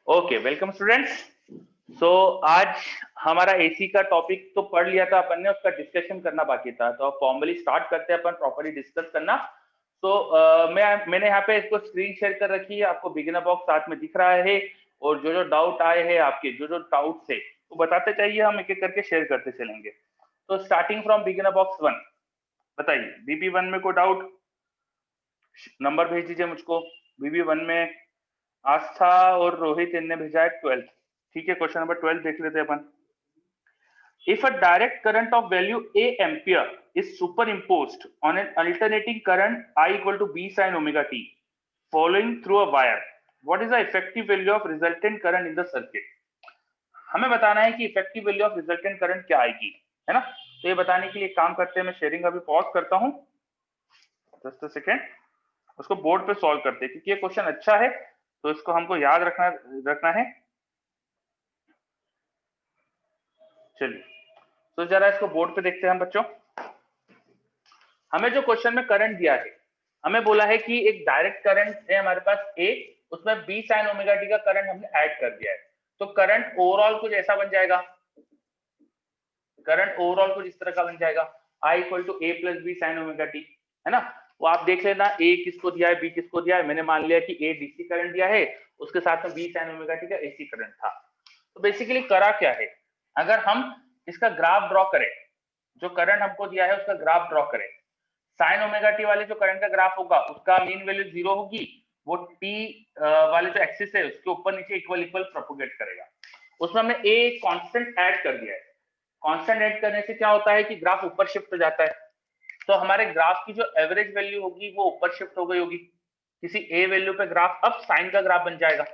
Okay, welcome students. सो आज हमारा AC का टॉपिक तो पढ़ लिया था अपन ने, उसका डिस्कशन करना बाकी था। तो अब फॉर्मली स्टार्ट करते हैं अपन प्रॉपर्ली डिस्कस करना। तो मैंने यहाँ पे इसको स्क्रीन शेयर कर रखी है, आपको बिगिनर बॉक्स साथ में दिख रहा है। और जो जो डाउट आए हैं आपके, जो जो डाउट है तो बताते चाहिए, हम एक एक करके शेयर करते चलेंगे। तो स्टार्टिंग फ्रॉम बिगिनर बॉक्स 1, बताइए बीबी 1 में कोई डाउट, नंबर भेज दीजिए मुझको। बीबी 1 में आस्था और रोहित इनने भेजा है 12th। ठीक है, क्वेश्चन नंबर 12 देख लेते हैं अपन। If a direct current of value A ampere is superimposed on an alternating current I equal to B sin omega t following through a wire, what is the effective value of resultant current in the circuit? हमें बताना है कि effective value of resultant current क्या आएगी, है ना। तो ये बताने के लिए काम करते हैं, मैं शेयरिंग अभी पॉज करता हूं जस्ट अ सेकेंड, उसको बोर्ड पे सॉल्व करते हैं क्योंकि ये क्वेश्चन अच्छा है तो इसको हमको याद रखना है। चलिए तो जरा इसको बोर्ड पे देखते हैं हम बच्चों। हमें जो क्वेश्चन में करंट दिया है, हमें बोला है कि एक डायरेक्ट करंट है हमारे पास ए, उसमें बी साइन ओमेगा टी का करंट हमने ऐड कर दिया है। तो करंट ओवरऑल कुछ ऐसा बन जाएगा, करंट ओवरऑल कुछ इस तरह का बन जाएगा, I equal to A plus B sine omega T, है ना। वो आप देख लेना ए किसको दिया है, बी किसको दिया है। मैंने मान लिया कि ए डीसी करंट दिया है, उसके साथ में बी साइन ओमेगा टी का एसी करंट था। तो बेसिकली करा क्या है, अगर हम इसका ग्राफ ड्रॉ करें, जो करंट हमको दिया है उसका ग्राफ ड्रॉ करें, साइन ओमेगा टी वाले जो करंट का ग्राफ होगा उसका मीन वैल्यू 0 होगी, वो टी वाले जो एक्सिस है उसके ऊपर नीचे इक्वल इक्वल प्रोपोगेट करेगा। उसमें हमने ए कांस्टेंट ऐड कर दिया है। कांस्टेंट ऐड करने से क्या होता है कि ग्राफ ऊपर शिफ्ट हो जाता है। तो हमारे ग्राफ की जो एवरेज वैल्यू होगी वो ऊपर शिफ्ट हो गई होगी, किसी ए वैल्यू पे ग्राफ अब साइन का ग्राफ बन जाएगा।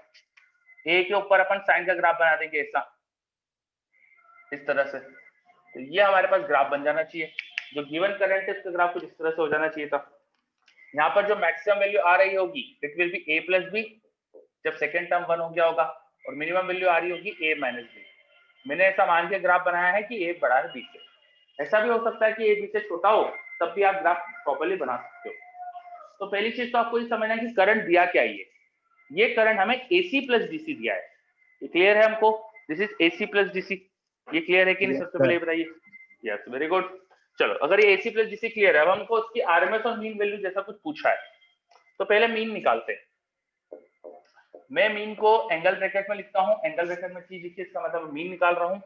ए के ऊपर अपन साइन का ग्राफ बना देंगे ऐसा, इस तरह से। तो ये हमारे पास ग्राफ बन जाना चाहिए, जो गिवन करंट है उसका ग्राफ कुछ इस तरह से हो जाना चाहिए था। यहाँ पर जो मैक्सिमम वैल्यू आ रही होगी it will be A plus B, जब सेकेंड टर्म 1 हो गया होगा, और मिनिमम वैल्यू आ रही होगी ए माइनस बी। मैंने ऐसा मान के ग्राफ बनाया है कि ए बड़ा है बी से। ऐसा भी हो सकता है कि ए बी से छोटा हो, तब भी आप ग्राफ प्रॉपर्ली बना सकते हो। तो पहली चीज तो आपको ये समझना है कि करंट दिया क्या है। ये करंट हमें एसी प्लस डीसी दिया है, ये क्लियर है हमको। This is AC plus DC, ये क्लियर है कि नहीं, सबसे पहले बताइए। Yes, very good. चलो, अगर ये एसी प्लस डीसी क्लियर है, अब हमको उसकी आरएमएस और मीन वैल्यू जैसा कुछ पूछा है, तो पहले मीन निकालते हैं। मैं मीन को एंगल ब्रैकेट में लिखता हूं, एंगल ब्रैकेट में चीज लिखिए, इसका मतलब मीन निकाल रहा हूं।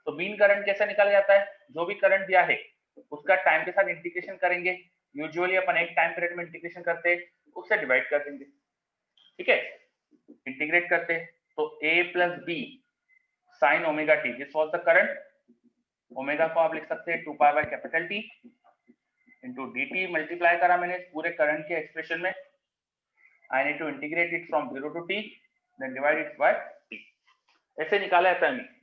तो मीन करंट कैसे निकाला जाता है, जो भी करंट दिया है उसका टाइम के साथ इंटीग्रेशन करेंगे। यूजुअली अपन एक टाइम पीरियड में इंटीग्रेशन करते हैं, उससे डिवाइड कर देंगे, ठीक है। इंटीग्रेट करते हैं तो a plus B sine omega T, this was the current. Omega को आप लिख सकते हैं 2 pi by capital T into D T. Multiply करा मैंने इस पूरे करंट के एक्सप्रेशन में। I need to integrate it from 0 to t, then divide it by t। ऐसे निकाला जाता है।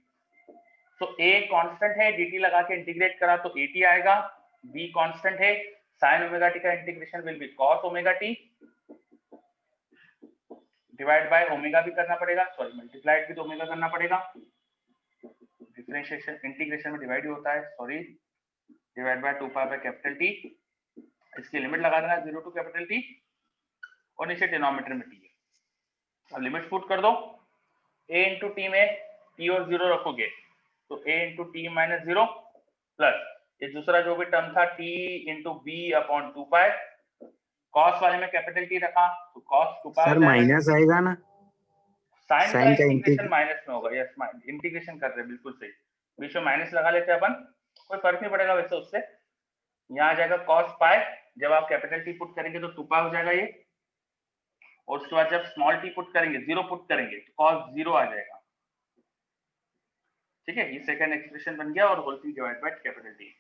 तो a कांस्टेंट है, dt लगा के इंटीग्रेट करा तो at आएगा। b कांस्टेंट है, साइन ओमेगा टी का integration will be cos omega T, divide by omega भी करना पड़ेगा, सॉरी मल्टीप्लाइड भी तो ओमेगा करना पड़ेगा। डिफरेंशिएशन इंटीग्रेशन में डिवाइड ही होता है, sorry, divide by 2 pi by capital T. इसकी लिमिट लगा देना 0 टू कैपिटल टी, और नीचे डिनोमिनेटर में टी है। अब लिमिट पुट कर दो, a इंटू टी में t और 0 रखोगे तो a into T minus 0 plus ये दूसरा जो भी टर्म था t इंटू बी अपॉन 2 पाई, कॉस वाले में कैपिटल टी रखा तो कॉस 2 पाई सर माइनस आएगा ना, साइन का साइन का इंटीग्रेशन माइनस में होगा। यस, इंटीग्रेशन कर रहे हैं, बिल्कुल सही। बीच में माइनस लगा लेते हैं अपन, कोई फर्क नहीं पड़ेगा वैसे उससे। यहाँ आ जाएगा cos पाई, जब आप कैपिटल टी पुट करेंगे तो 2 पाई हो जाएगा ये, और उसके बाद जब स्मॉल टी पुट करेंगे, 0 पुट करेंगे तो cos 0 आ जाएगा, ठीक है। ये सेकंड एक्सप्रेशन बन गया, और whole thing divide by capital T.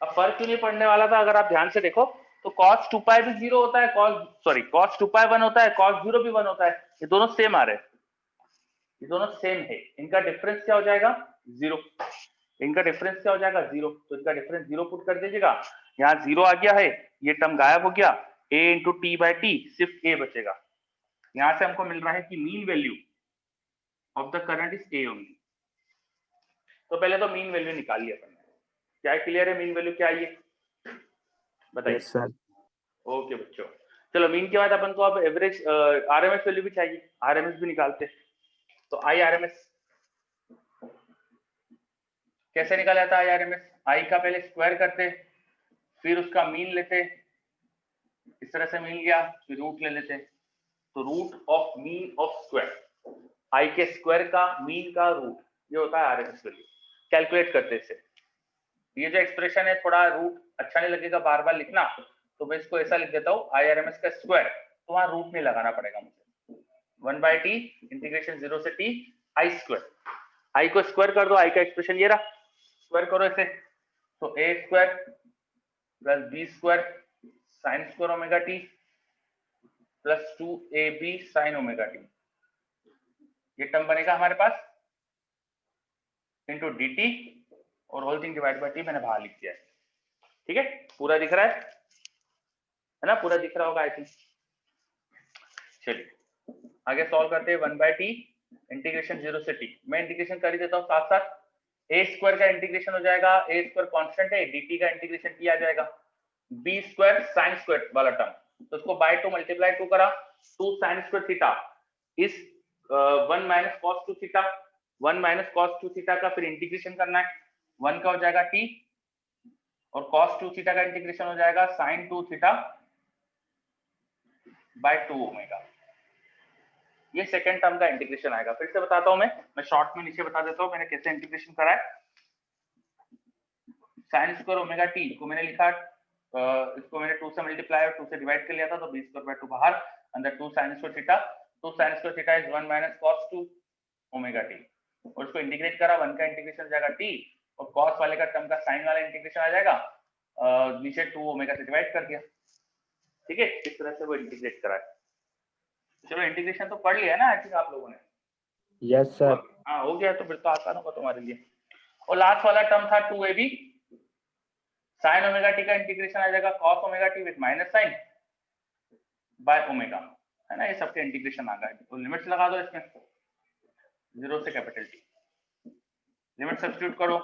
अब फर्क क्यों नहीं पड़ने वाला था, अगर आप ध्यान से देखो तो cos 2 पाई भी 0 होता है, cos 2 पाई 1 होता है, cos 0 भी 1 होता है। ये दोनों सेम आ रहे हैं, ये दोनों सेम है। इनका डिफरेंस क्या हो जाएगा, 0। इनका डिफरेंस क्या हो जाएगा, 0। तो इनका डिफरेंस 0 पुट कर दीजिएगा, यहाँ 0 आ गया है, ये टर्म गायब हो गया, a into T by T, सिर्फ a बचेगा। यहाँ से हमको मिल रहा है कि mean value of the current is a only. तो पहले तो मीन वैल्यू निकालिए अपन ने, क्या क्लियर है मीन वैल्यू क्या है ये, बताइए। Yes sir. ओके बच्चों, चलो मीन के बाद अपन को अब एवरेज आरएमएस वैल्यू भी चाहिए, आरएमएस भी निकालते हैं। तो IRMS कैसे निकाला जाता है? IRMS आई का पहले स्क्वायर करते, फिर उसका मीन लेते, इस तरह से मिल गया, फिर रूट ले लेते, तो root of mean of square, I के स्क्वायर का मीन का रूट, ये होता है RMS वैल्यू। कैलकुलेट करते इसे। ये जो एक्सप्रेशन है थोड़ा रूट अच्छा नहीं लगेगा बार बार लिखना, तो मैं इसको ऐसा लिख देता हूँ IRMS का स्क्वायर, तो वहां रूट नहीं लगाना पड़ेगा मुझे। 1/t इंटीग्रेशन 0 से t आई स्क्वायर, आई को स्क्वायर कर दो, आई का एक्सप्रेशन ये रहा, स्क्वायर करो इसे, तो a square plus b square sine square omega t plus 2ab sine omega t, ये टर्म बनेगा हमारे पास इंटू dt, और whole thing divide by t मैंने बाहर लिख दिया है। ठीक है, पूरा दिख रहा है ना? पूरा दिख रहा होगा आई थिंक। चलिए आगे सॉल्व करते हैं। 1/t इंटीग्रेशन 0 से t, मैं इंटीग्रेशन कर ही देता हूँ साथ साथ। a स्क्वायर का इंटीग्रेशन हो जाएगा, a स्क्वायर कांस्टेंट है, dt का इंटीग्रेशन t आ जाएगा, b स्क्वायर साइन स्क्वायर वाला टर्म, तो उसको बाय 2 मल्टीप्लाई 2 करा, 2 साइन स्क्वायर थीटा इस 1 minus cos 2 theta, 1 minus cos 2 theta का फिर इंटीग्रेशन करना है, 1 का हो जाएगा t, और cos 2 थीटा का इंटीग्रेशन हो जाएगा sin 2 थीटा बाय 2 ओमेगा। ये सेकंड टर्म का इंटीग्रेशन आएगा। फिर से बताता हूं मैं शॉर्ट में नीचे बता देता हूं मैंने कैसे इंटीग्रेशन करा है। sin स्क्वायर ओमेगा t को मैंने लिखा, इसको मैंने 2 से मल्टीप्लाई और 2 से डिवाइड कर लिया था, तो b स्क्वायर बाय 2 बाहर, अंदर 2 sin square theta, 2 sin square theta is 1 minus cos 2 omega t, और इसको इंटीग्रेट करा, 1 का इंटीग्रेशन हो जाएगा t, और cos वाले का टर्म का sin वाला इंटीग्रेशन आ जाएगा, नीचे 2 ओमेगा से डिवाइड कर दिया। ठीक है, इस तरह से वो इंटीग्रेट करा है। चलो इंटीग्रेशन तो पढ़ लिया है ना आई थिंक आप लोगों ने? Yes sir. हाँ हो गया, तो फिर तो आसान होगा तुम्हारे लिए। और लास्ट वाला टर्म था 2ab sin ओमेगा t का इंटीग्रेशन आ जाएगा cos omega t with minus sine by omega, है ना? ये सबके इंटीग्रेशन आ गए, तो लिमिट्स लगा दो इसमें 0 से कैपिटल T, लिमिट सब्स्टिट्यूट करो,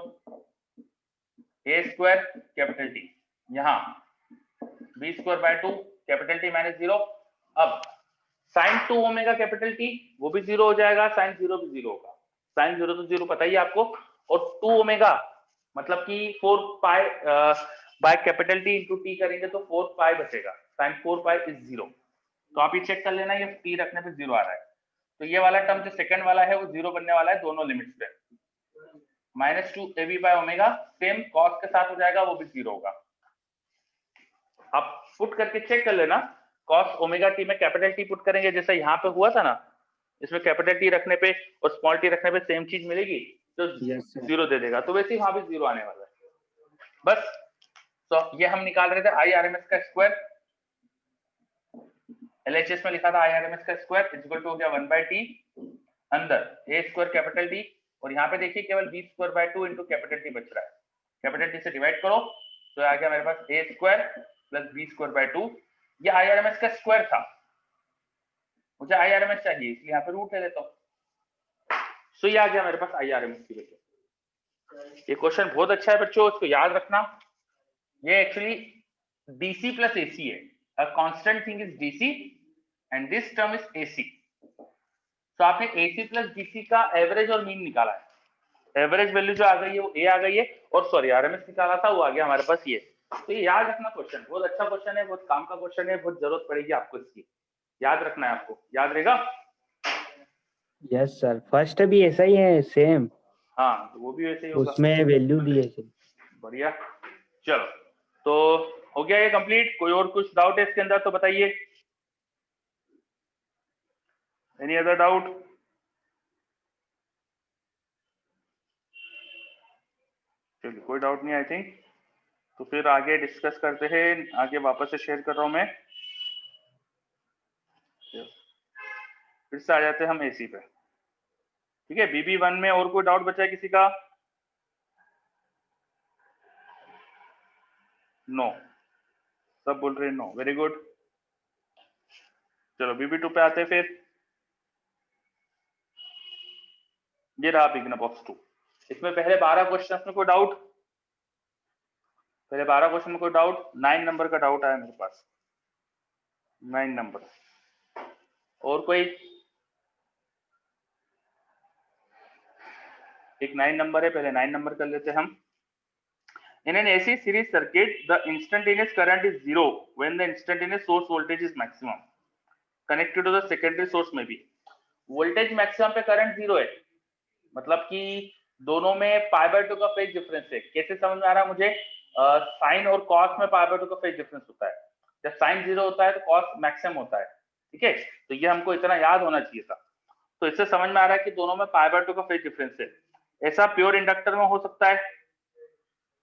a स्क्वायर कैपिटल T, यहाँ b square by 2 capital T minus 0। अब sin 2 ओमेगा कैपिटल T वो भी 0 हो जाएगा, sin 0 भी 0 होगा, sin 0 तो 0 पता ही है आपको, और 2 ओमेगा मतलब कि 4 पाई by capital T into T करेंगे तो 4 पाई बचेगा, sin 4 पाई इज 0। तो आप ये चेक कर लेना, ये T रखने पे 0 आ रहा है, तो ये वाला टर्म जो सेकंड वाला है वो 0 बनने वाला है दोनों लिमिट्स पे। Minus 2 ab by omega same cos के साथ हो जाएगा, वो भी 0 होगा। आप पुट करके चेक कर लेना, cos ओमेगा t में कैपिटल T पुट करेंगे जैसे यहाँ पे हुआ था ना, इसमें कैपिटल T रखने पे और स्मॉल t रखने पे सेम चीज मिलेगी, तो 0 दे देगा, तो वैसे ही वहां भी 0 आने वाला है बस। तो ये हम निकाल रहे थे IRMS का स्क्वायर, LHS में लिखा था IRMS का स्क्वायर इक्वल टू हो गया 1/t अंदर a स्क्वायर कैपिटल T, और यहाँ पे देखिए केवल b square by 2 into capital T बच रहा है, कैपिटल T से डिवाइड करो तो आ गया मेरे पास a square plus b square by 2। ये IRMS का स्क्वायर था, मुझे IRMS चाहिए इसलिए यहाँ पे रूट ले लेता हूँ, सो ये आ गया मेरे पास IRMS की वजह। ये क्वेश्चन बहुत अच्छा है बच्चों, इसको याद रखना, ये एक्चुअली DC प्लस AC है, a constant thing is DC and this term is AC। तो आपने AC प्लस DC का एवरेज और मीन निकाला है, एवरेज वैल्यू जो आ गई है वो A आ गई है, और सॉरी RMS निकाला था वो आ गया हमारे पास ये। तो ये याद रखना क्वेश्चन, बहुत अच्छा क्वेश्चन है, बहुत काम का क्वेश्चन है, बहुत जरूरत पड़ेगी आपको इसकी, याद रखना है, आपको याद रहेगा। यस सर, फर्स्ट भी ऐसा ही है सेम। हाँ तो वो भी वैसे ही होगा, उसमें वैल्यू दी है सर। बढ़िया। चलो तो हो गया ये कंप्लीट, कोई और कुछ डाउट है इसके अंदर तो बताइए, एनी अदर डाउट? चलिए कोई डाउट नहीं आई थिंक, तो फिर आगे डिस्कस करते हैं, आगे वापस से शेयर कर रहा हूं मैं, फिर से आ जाते हैं हम AC पे। ठीक है, BB1 में और कोई डाउट बचा है किसी का? नो, सब बोल रहे हैं नो, वेरी गुड। चलो BB2 पे आते हैं फिर, ये रहा बिग बॉक्स 2, इसमें पहले 12 क्वेश्चन में कोई डाउट? पहले 12 क्वेश्चन में कोई डाउट? 9 नंबर का डाउट आया मेरे पास, 9 नंबर, और कोई? एक 9 नंबर है, पहले 9 नंबर कर लेते हैं हम। In an AC series circuit, the instantaneous current is zero when the instantaneous source voltage is maximum. Connected to the secondary source में भी वोल्टेज मैक्सिमम पे करंट जीरो है, मतलब कि दोनों में π/2 का फेज डिफरेंस है। कैसे समझ में आ रहा है मुझे? साइन और कॉस में π/2 का फेज डिफरेंस होता है। जब साइन जीरो होता है तो कॉस मैक्सिमम होता है, ठीक है? तो ये हमको इतना याद होना चाहिए था। तो इससे समझ में आ रहा है कि दोनों में π/2 का फेज डिफरेंस है। ऐसा प्योर इंडक्टर में हो सकता है,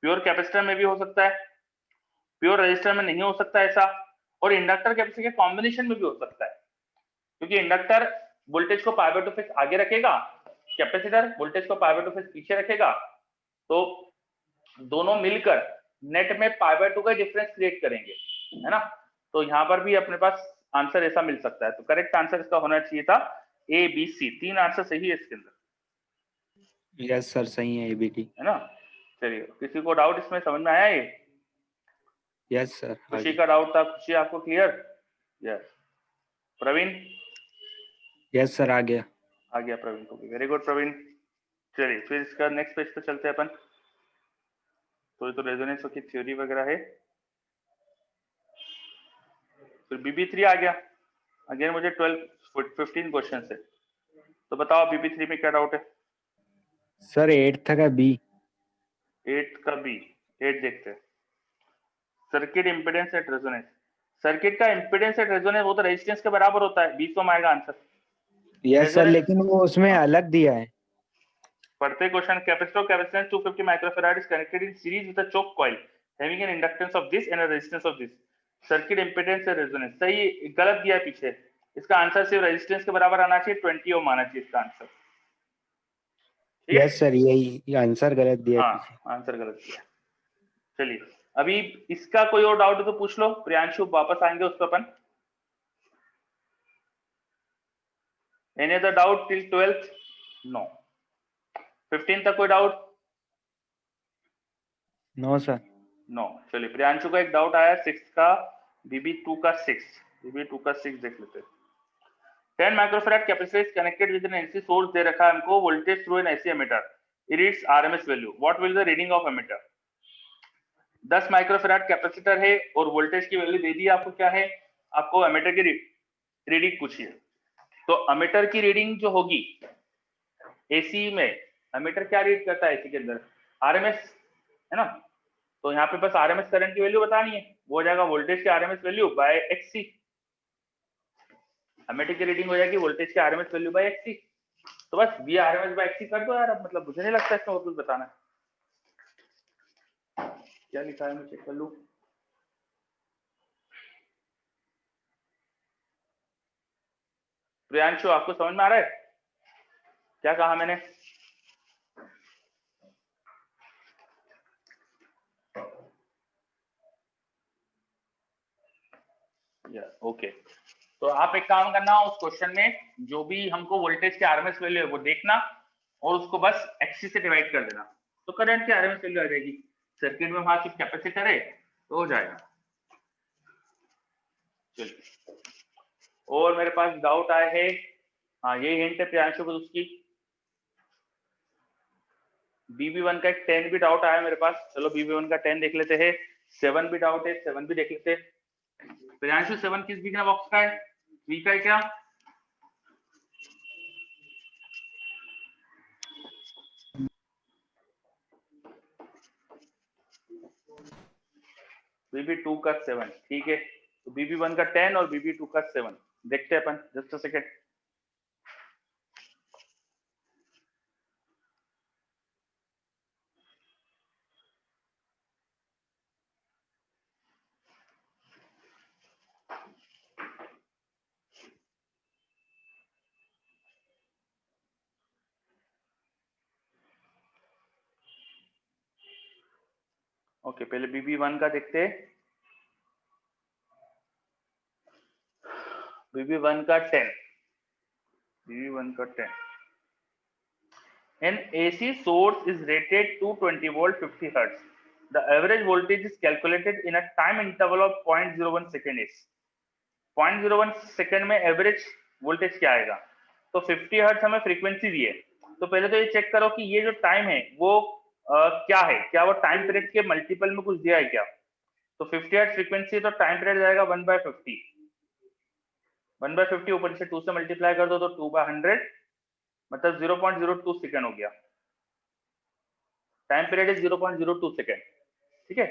प्योर कैपेसिटर में भी हो सकता है, प्योर रेजिस्टर में नहीं हो सकता ऐसा, और इंडक्टर कैपेसिटर के कॉम्बिनेशन में भी हो सकता है, क्योंकि इंडक्टर वोल्टेज को π/2 फेज आगे रखेगा, कैपेसिटर वोल्टेज को π/2 फेज पीछे रखेगा, तो दोनों मिलकर नेट में π/2 का डिफरेंस क्रिएट करेंगे, है ना? तो यहाँ पर भी अपने पास आंसर ऐसा मिल सकता है। तो करेक्ट आंसर इसका होना चाहिए था ए बी सी, 3 आंसर सही है इसके अंदर। यस सर, सही है ABT। है ना? चलिए, किसी को डाउट इसमें समझ में आया? ये यस सर। खुशी का डाउट था, खुशी आपको clear? Yes. Praveen? Yes sir, आ गया प्रवीण को भी, वेरी गुड प्रवीण। चलिए फिर इसका नेक्स्ट पेज पे चलते हैं अपन। तो ये तो रेजोनेंस की थ्योरी वगैरह है। फिर BB3 आ गया। अगेन मुझे 15 क्वेश्चन है, तो बताओ BB3 में क्या डाउट है? सर 8th का B। 8 का B, 8 देखते हैं। Circuit impedance at resonance. Circuit का इंपेडेंस एट रेजोनेंस वो तो रेजिस्टेंस के बराबर होता है, 20 ओम आएगा आंसर। यस सर, लेकिन वो उसमें अलग दिया है। पढ़ते question. Capacitor capacitance 250 microfarad is connected in series with a choke coil having an inductance of this and a resistance of this. Circuit impedance at resonance सही, गलत दिया है पीछे। इसका आंसर सिर्फ रेजिस्टेंस के बराबर आना चाहिए, 20 ओम आना चाहिए इसका आंसर। यस सर, यही आंसर गलत दिया है पीछे। हाँ, आंसर गलत दिया। चलिए, अभी इसका कोई और डाउट है तो पूछ लो। प्रियांशु वापस आएंगे उस पर अपन। Any other doubt till 12th? No. 15 तक कोई डाउट? No sir. नो। चलिए, प्रियांशु का एक डाउट आया 6 का, BB2 का 6 देख लेते हैं। 10 microfarad capacitor is connected with an AC source, दे रखा है हमको voltage through an AC ammeter, it reads RMS value, what will the reading of ammeter? 10 microfarad capacitor है और वोल्टेज की वैल्यू दे दी है आपको। क्या है? आपको एमीटर की रीडिंग पूछी है। तो एमीटर की रीडिंग जो होगी एसी में, एमीटर क्या रीड करता है एसी के अंदर? RMS, है ना? तो यहाँ पे बस RMS करंट की वैल्यू बतानी है, वो हो जाएगा वोल्टेज की RMS value by XC। Ammeter की रीडिंग हो जाएगी वोल्टेज की RMS वैल्यू बाय XC। तो बस V RMS बाय XC कर दो यार। अब मतलब मुझे नहीं लगता इसमें और कुछ बताना है। क्या लिखा है, मैं चेक कर लूं। प्रियांशु, आपको समझ में आ रहा है क्या कहा मैंने? ओके। तो आप एक काम करना, उस क्वेश्चन में जो भी हमको वोल्टेज की RMS वैल्यू है वो देखना और उसको बस XC से डिवाइड कर देना, तो करंट की RMS वैल्यू आ जाएगी। सर्किट में वहां सिर्फ कैपेसिटर है तो हो जाएगा। चलिए, और मेरे पास डाउट आए है। हाँ, ये हिंट है प्रियांशु को उसकी। BB1 का एक 10 भी डाउट आया मेरे पास। चलो BB1 का 10 देख लेते हैं। 7 भी डाउट है, 7 भी देख लेते हैं। प्रियांशु 7 किस बिगना बॉक्स का है? बी का है क्या? BB2 का 7, ठीक है। तो BB1 का 10 और BB2 का 7 देखते हैं अपन। Just a second. ओके, पहले BB1 का देखते हैं। BB1 का 10, BB1 का 10। An AC source is rated 220 volt 50 hertz. The average voltage is calculated in a time interval of 0.01 second is. 0.01 second में एवरेज वोल्टेज क्या आएगा? तो 50 हर्ट्ज हमें फ्रीक्वेंसी दी है, तो पहले तो ये चेक करो कि ये जो टाइम है वो क्या है, क्या वो टाइम पीरियड के मल्टीपल में कुछ दिया है क्या। तो 50 हर्ट्ज फ्रीक्वेंसी तो टाइम पीरियड जाएगा 1/50, 1/50 ऊपर से 2 से मल्टीप्लाई कर दो तो 2/100, मतलब 0.02 सेकेंड हो गया। टाइम पीरियड इज 0.02 सेकेंड, ठीक है।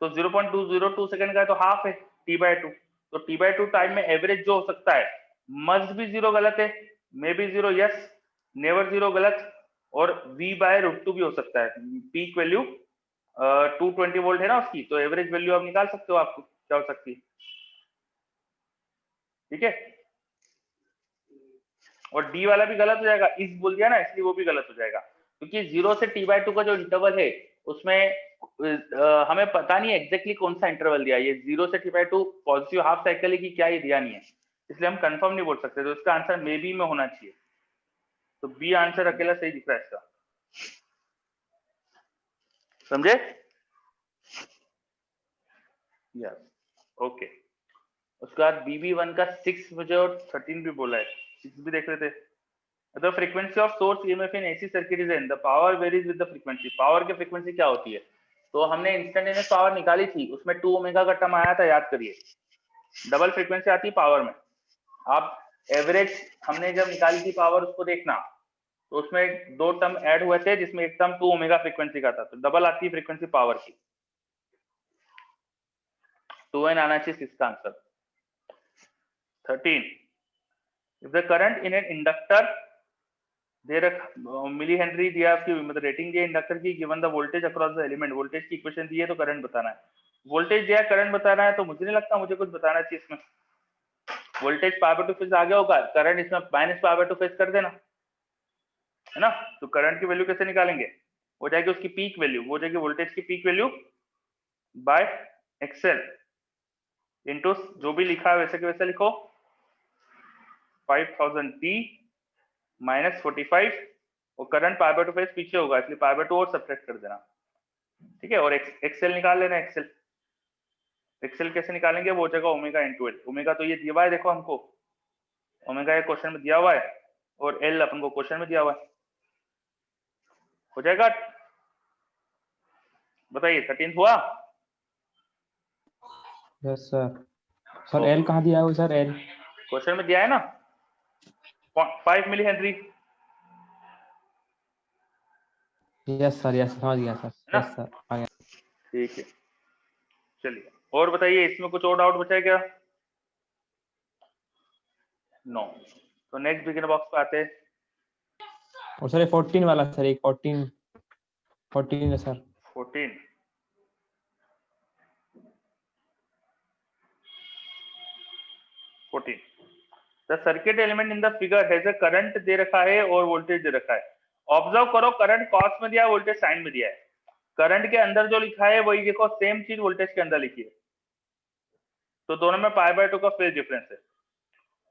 तो 0.202 सेकेंड का है तो हाफ है t/2। तो t/2 टाइम में एवरेज जो हो सकता है, मस्ट भी 0 गलत है, मे बी 0 यस, नेवर 0 गलत, और v/√2 भी हो सकता है। पीक वैल्यू 220 वोल्ट है ना उसकी, तो एवरेज वैल्यू आप निकाल सकते हो, आपको क्या हो सकती है, ठीक है। और डी वाला भी गलत हो जाएगा, इस बोल दिया ना, इसलिए वो भी गलत हो जाएगा, क्योंकि 0 से t/2 का जो इंटरवल है उसमें हमें पता नहीं एग्जैक्टली कौन सा इंटरवल दिया है। ये 0 से t/2 पॉजिटिव हाफ साइकिल है कि क्या, ये दिया नहीं है, इसलिए हम कंफर्म नहीं बोल सकते। तो इसका आंसर मे बी में होना चाहिए। तो बी आंसर अकेला सही दिख रहा है इसका, समझे? Yes, okay. उसके बाद BB1 का 6 मुझे और 13 भी बोला है, 6 भी देख लेते। The frequency of source EMF in AC circuit is n. The power varies with the frequency. Power की फ्रीक्वेंसी क्या होती है? तो हमने इंस्टेंटेनियस पावर निकाली थी, उसमें 2 ओमेगा का टर्म आया था, याद करिए। डबल फ्रीक्वेंसी आती है पावर में। आप एवरेज हमने जब निकाली थी पावर, उसको देखना, तो उसमें 2 टर्म ऐड हुए थे, जिसमें एक टर्म 2 ओमेगा फ्रीक्वेंसी का था, तो डबल आती है फ्रीक्वेंसी पावर की। 2n आना चाहिए इसका answer. 13, if the current in an inductor दे रखा मिली हेनरी दिया, आपकी मतलब रेटिंग दिया इंडक्टर की, given the voltage across the element, voltage की इक्वेशन दी है तो करंट बताना है। वोल्टेज दिया, करंट बताना है, तो मुझे नहीं लगता मुझे कुछ बताना चाहिए इसमें। वोल्टेज π/2 फेज आगे होगा, करंट इसमें -π/2 फेज कर देना, है ना। तो करंट की वैल्यू कैसे निकालेंगे, हो जाएगी उसकी पीक वैल्यू, वो हो जाएगी वोल्टेज की peak value by XL into जो भी लिखा है वैसे के वैसे लिखो, 5000t -45, और करंट π/2 फेज पीछे होगा, इसलिए π/2 और सब्ट्रैक्ट कर देना, ठीक है। और एक्सएल निकाल लेना। एक्सएल एक्सएल कैसे निकालेंगे, वो जगह ओमेगा इंटू एल। ओमेगा तो ये दिया हुआ है, देखो हमको ओमेगा ये क्वेश्चन में दिया हुआ है, और एल अपन को क्वेश्चन में दिया हुआ है, हो जाएगा। बताइए 13 हुआ? Yes sir. सर एल कहाँ दिया है सर? एल क्वेश्चन में दिया है ना, 5 millihenry. Yes sir, yes समझ गया सर, यस सर आ गया। ठीक है, चलिए और बताइए, इसमें कुछ और डाउट बचा है क्या? नो। तो नेक्स्ट बिगिनर बॉक्स पे आते हैं। और सर 14 वाला सर, एक 14 है sir. 14 the circuit element in the figure has a current दे रखा है और वोल्टेज दे रखा है। ऑब्जर्व करो, करंट कॉस में दिया है, वोल्टेज साइन में दिया है। करंट के अंदर जो लिखा है वही देखो, सेम चीज वोल्टेज के अंदर लिखी है, तो दोनों में π/2 का फेज डिफरेंस है।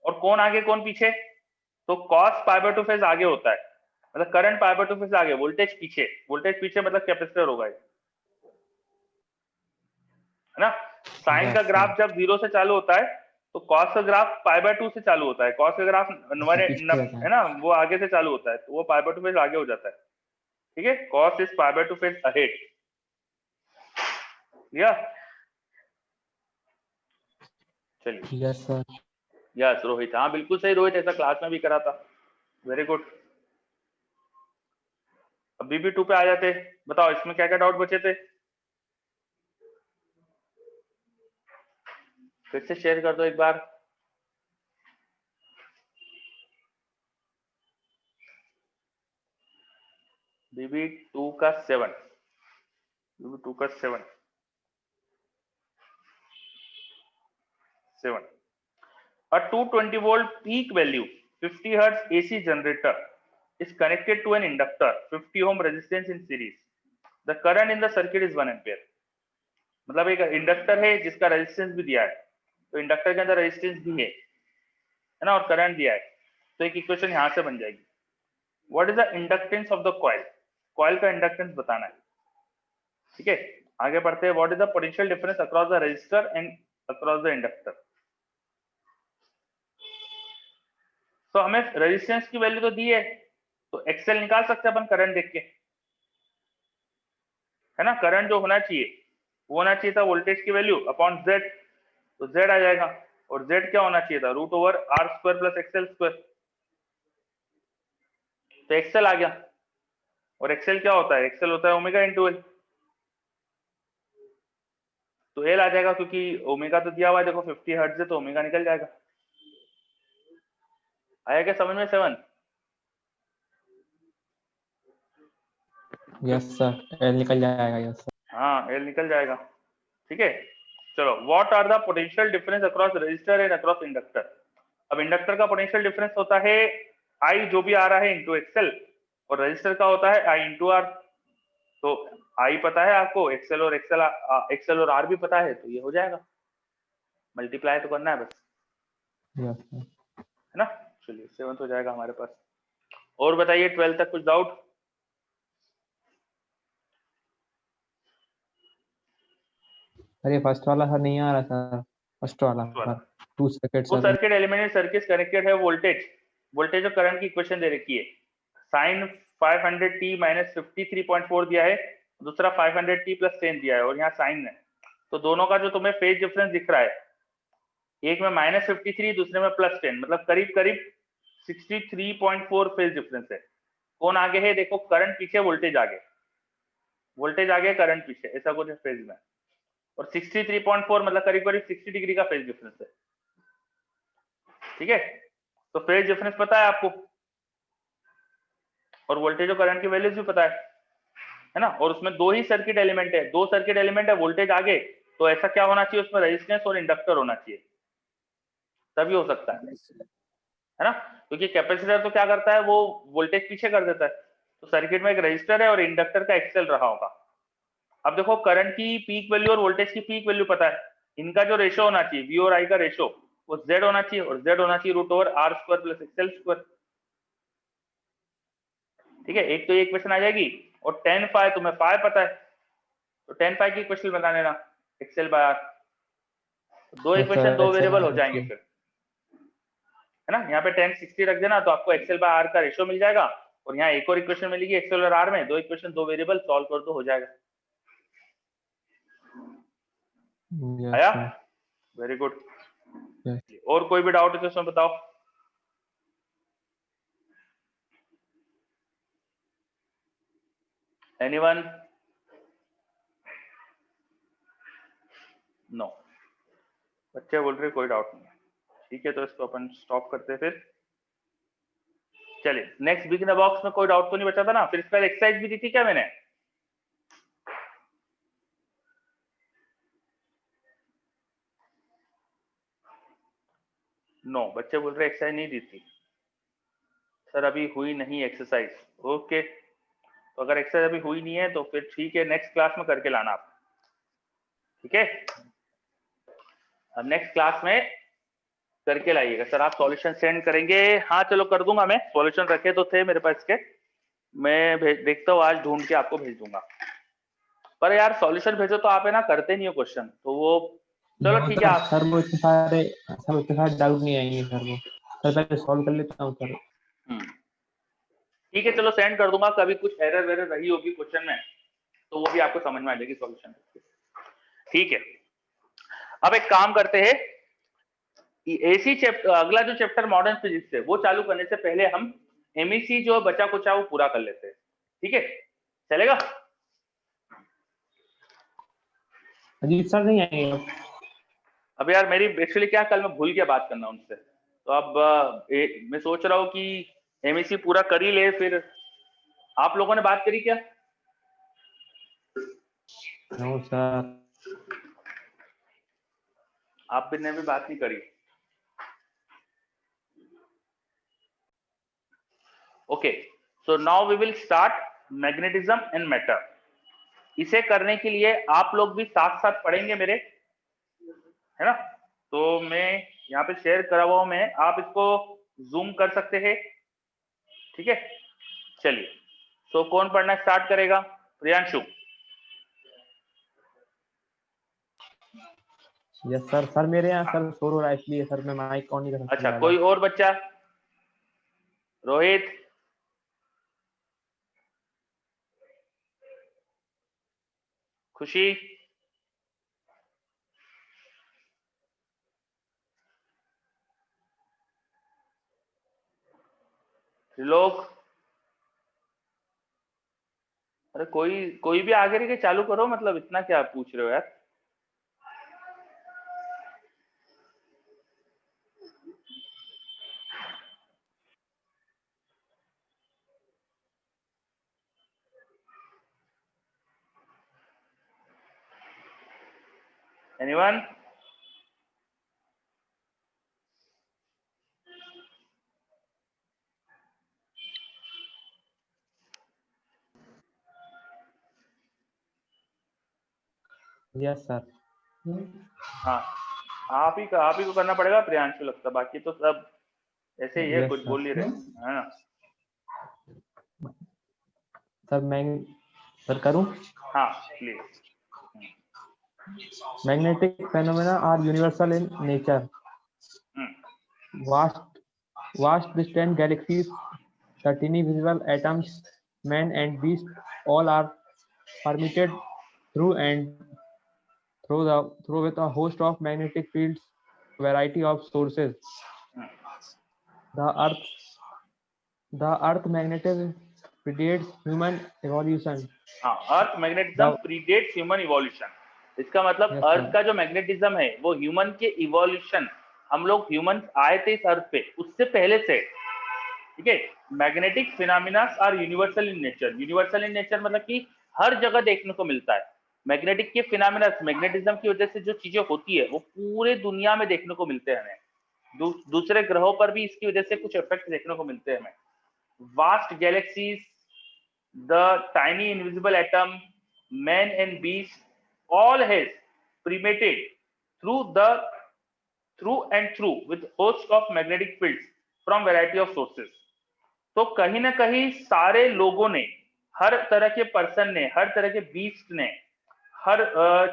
और कौन आगे कौन पीछे, तो कॉस π/2 फेज आगे होता है, मतलब करंट π/2 फेज आगे, वोल्टेज पीछे। वोल्टेज पीछे मतलब कैपेसिटर होगा, है ना। साइन का ग्राफ जब 0 से चालू होता है, तो कॉस का ग्राफ π/2 से चालू होता है। कॉस का ग्राफ है ना, वो आगे से चालू होता है, तो वो π/2 फेज आगे हो जाता है, ठीक है। कॉस इज π/2 फेज अहेड, या चलिए। Yes sir. यस रोहित, हाँ बिल्कुल सही रोहित, ऐसा क्लास में भी करा था, वेरी गुड। अब BB2 पे आ जाते, बताओ इसमें क्या क्या डाउट बचे थे, फिर से शेयर कर दो एक बार। BB2 का 7, BB2 का 7 A 220 volt peak value 50 hertz AC generator is connected to an inductor 50 ohm resistance in series. The current in the circuit is 1 ampere. मतलब एक इंडक्टर है जिसका रेजिस्टेंस भी दिया है, तो इंडक्टर के अंदर रेजिस्टेंस भी है ना, और करंट दिया है, तो एक इक्वेशन यहां से बन जाएगी। What is the inductance of the coil, coil का इंडक्टेंस बताना है, ठीक है। आगे बढ़ते हैं, what is the potential difference across the resistor and across the inductor. तो हमें रेजिस्टेंस की वैल्यू तो दी है, तो एक्सेल निकाल सकते हैं अपन करंट देख के, है ना। करंट जो होना चाहिए वो होना चाहिए था वोल्टेज की वैल्यू अपॉन जेड, तो जेड आ जाएगा, और जेड क्या होना चाहिए था, root over R square plus XL square, तो एक्सएल आ गया। और एक्सएल क्या होता है, एक्सएल होता है ओमेगा इंटू एल, तो एल आ जाएगा, क्योंकि ओमेगा तो दिया हुआ है देखो 50 हर्ट्ज है, तो ओमेगा निकल जाएगा। आया क्या समझ में 7? यस सर, एल निकल जाएगा। Yes sir. हाँ एल निकल जाएगा, ठीक है। चलो, what are the potential difference across resistor and across inductor. अब इंडक्टर का पोटेंशियल डिफरेंस होता है आई जो भी आ रहा है इंटू एक्सएल, और रजिस्टर का होता है आई इंटू आर। तो आई पता है आपको, एक्सएल और एक्सएल और आर भी पता है, तो ये हो जाएगा, मल्टीप्लाई तो करना है बस, यस सर। है ना। चलिए 7 हो जाएगा हमारे पास। और बताइए 12 तक कुछ डाउट? अरे फर्स्ट वाला सर नहीं आ रहा सर, फर्स्ट वाला वाला सर, 2 सर्किट वो sir. Circuit element circuit connected है, वोल्टेज और करंट की इक्वेशन दे रखी है। साइन 500t माइनस 53.4 दिया है, दूसरा 500t प्लस 10 दिया है, और यहाँ साइन है, तो दोनों का जो तुम्हें फेज डिफरेंस दिख रहा है, एक में माइनस 53, दूसरे में प्लस 10, मतलब करीब करीब 63.4 फेज डिफरेंस है। कौन आगे है देखो, करंट पीछे, वोल्टेज आगे, करंट पीछे, ऐसा कुछ फेज में। और 63.4 मतलब करीब करीब 60 डिग्री का फेज डिफरेंस है, ठीक है। तो फेज डिफरेंस पता है आपको, और वोल्टेज और करंट की वैल्यूज भी पता है ना। और उसमें दो ही सर्किट एलिमेंट है, दो सर्किट एलिमेंट है, वोल्टेज आगे, तो ऐसा क्या होना चाहिए उसमें, रेजिस्टेंस और इंडक्टर होना चाहिए, तभी हो सकता है ना। क्योंकि कैपेसिटर तो क्या करता है, वो वोल्टेज पीछे कर देता है, तो सर्किट में एक रजिस्टर है और इंडक्टर का एक्सेल रहा होगा। अब देखो, करंट की पीक वैल्यू और वोल्टेज की पीक वैल्यू पता है, इनका जो रेशो होना चाहिए, वी और आई का रेशो, वो जेड होना चाहिए, और जेड होना चाहिए root over R square plus XL square, ठीक है। एक तो ये इक्वेशन आ जाएगी, और tan फाई तुम्हें फाई पता है, तो tan फाई की इक्वेशन बता देना, एक्सएल बाय आर, दो यस इक्वेशन सर, दो एक्सेल वेरिएबल हो बाय जाएंगे एक्सेल। फिर, है ना। यहाँ पे tan 60 रख देना, तो आपको एक्सएल बाय आर का रेशो मिल जाएगा, और यहाँ एक और इक्वेशन मिलेगी एक्सएल और आर में, दो इक्वेशन दो वेरिएबल, सॉल्व कर दो, हो जाएगा। यस आया, सर। Very good. यस। और कोई भी डाउट है तो इसमें बताओ। एनीवन? नो, बच्चे बोल रहे कोई डाउट नहीं है, ठीक है। तो इसको अपन स्टॉप करते हैं फिर। चलिए next, big in the box में कोई डाउट तो नहीं बचा था ना। फिर इसका एक्सरसाइज भी दी थी क्या मैंने? नो, बच्चे बोल रहे एक्सरसाइज नहीं दी थी सर, अभी हुई नहीं एक्सरसाइज। ओके, तो अगर एक्सरसाइज अभी हुई नहीं है तो फिर ठीक है, नेक्स्ट क्लास में करके लाना आप, ठीक है। अब नेक्स्ट क्लास में करके लाइएगा। सर आप सॉल्यूशन सेंड करेंगे? हाँ चलो कर दूंगा, मैं सॉल्यूशन रखे तो थे मेरे पास के, मैं देखता हूँ, आज ढूंढ के आपको भेज दूंगा। पर यार सॉल्यूशन भेजो तो आप है ना करते नहीं हो क्वेश्चन, तो वो चलो वो ठीक है तो आप। सर, वो इतने सारे डाउट नहीं आएंगे सर, वो सर पहले सॉल्व कर लेता हूँ सर। ठीक है चलो सेंड कर दूंगा, कभी कुछ एरर वेरर रही होगी क्वेश्चन में तो वो भी आपको समझ में आ जाएगी सॉल्यूशन, ठीक है। अब एक काम करते हैं, एसी चैप्टर, अगला जो चैप्टर मॉडर्न फिजिक्स है वो चालू करने से पहले हम एमईसी जो बचा कुचा वो पूरा कर लेते हैं, ठीक है, चलेगा? अजीत सर नहीं आएंगे अब? अब यार मेरी एक्चुअली क्या, कल मैं भूल गया बात करना उनसे, तो अब मैं सोच रहा हूँ कि एमईसी पूरा कर ही ले। फिर आप लोगों ने बात करी क्या? No sir. आप भी ने भी बात नहीं करी? Okay, so now we will start magnetism and matter. इसे करने के लिए आप लोग भी साथ साथ पढ़ेंगे मेरे, है ना। तो मैं यहाँ पे शेयर करा हुआ हूं मैं, आप इसको जूम कर सकते हैं, ठीक है। चलिए, सो कौन पढ़ना स्टार्ट करेगा? प्रियांशु? Yes sir. सर मेरे यहाँ सर शोर हो रहा है, इसलिए सर मैं माइक ऑन नहीं कर सकता अच्छा, ज्यादा। कोई और बच्चा? रोहित? खुशी, त्रिलोक, अरे कोई कोई भी आगे रह के चालू करो, मतलब इतना क्या पूछ रहे हो यार। एनीवन? Yes sir. हाँ, आप ही को करना पड़ेगा प्रियांशु, लगता, बाकी तो सब ऐसे ही है, Yes, कुछ sir. बोल नहीं रहे, है ना। सर मैं सर करूं? हाँ please. Magnetic phenomena are universal in nature. Vast distant galaxies, the tiny visible atoms, man and beast, all are permitted through with a host of magnetic fields, variety of sources. The Earth magnetism predates human evolution. हाँ, अर्थ magnetism predates human evolution. इसका मतलब Yes, अर्थ sir. का जो magnetism है वो human के evolution, हम लोग ह्यूमन आए थे इस अर्थ पे उससे पहले से, ठीक है। Magnetic phenomena are universal in nature. Universal in nature मतलब कि हर जगह देखने को मिलता है। मैग्नेटिक के फिनोमिना, मैग्नेटिज्म की वजह से जो चीजें होती है वो पूरे दुनिया में देखने को मिलते हैं हमें। दूसरे ग्रहों पर भी इसकी वजह से कुछ इफेक्ट देखने को मिलते हैं हमें। Vast galaxies, the tiny invisible atom, man and beast, all has permeated through and through with host of magnetic fields from variety of sources. तो कहीं ना कहीं सारे लोगों ने, हर तरह के पर्सन ने, हर तरह के बीस्ट ने, हर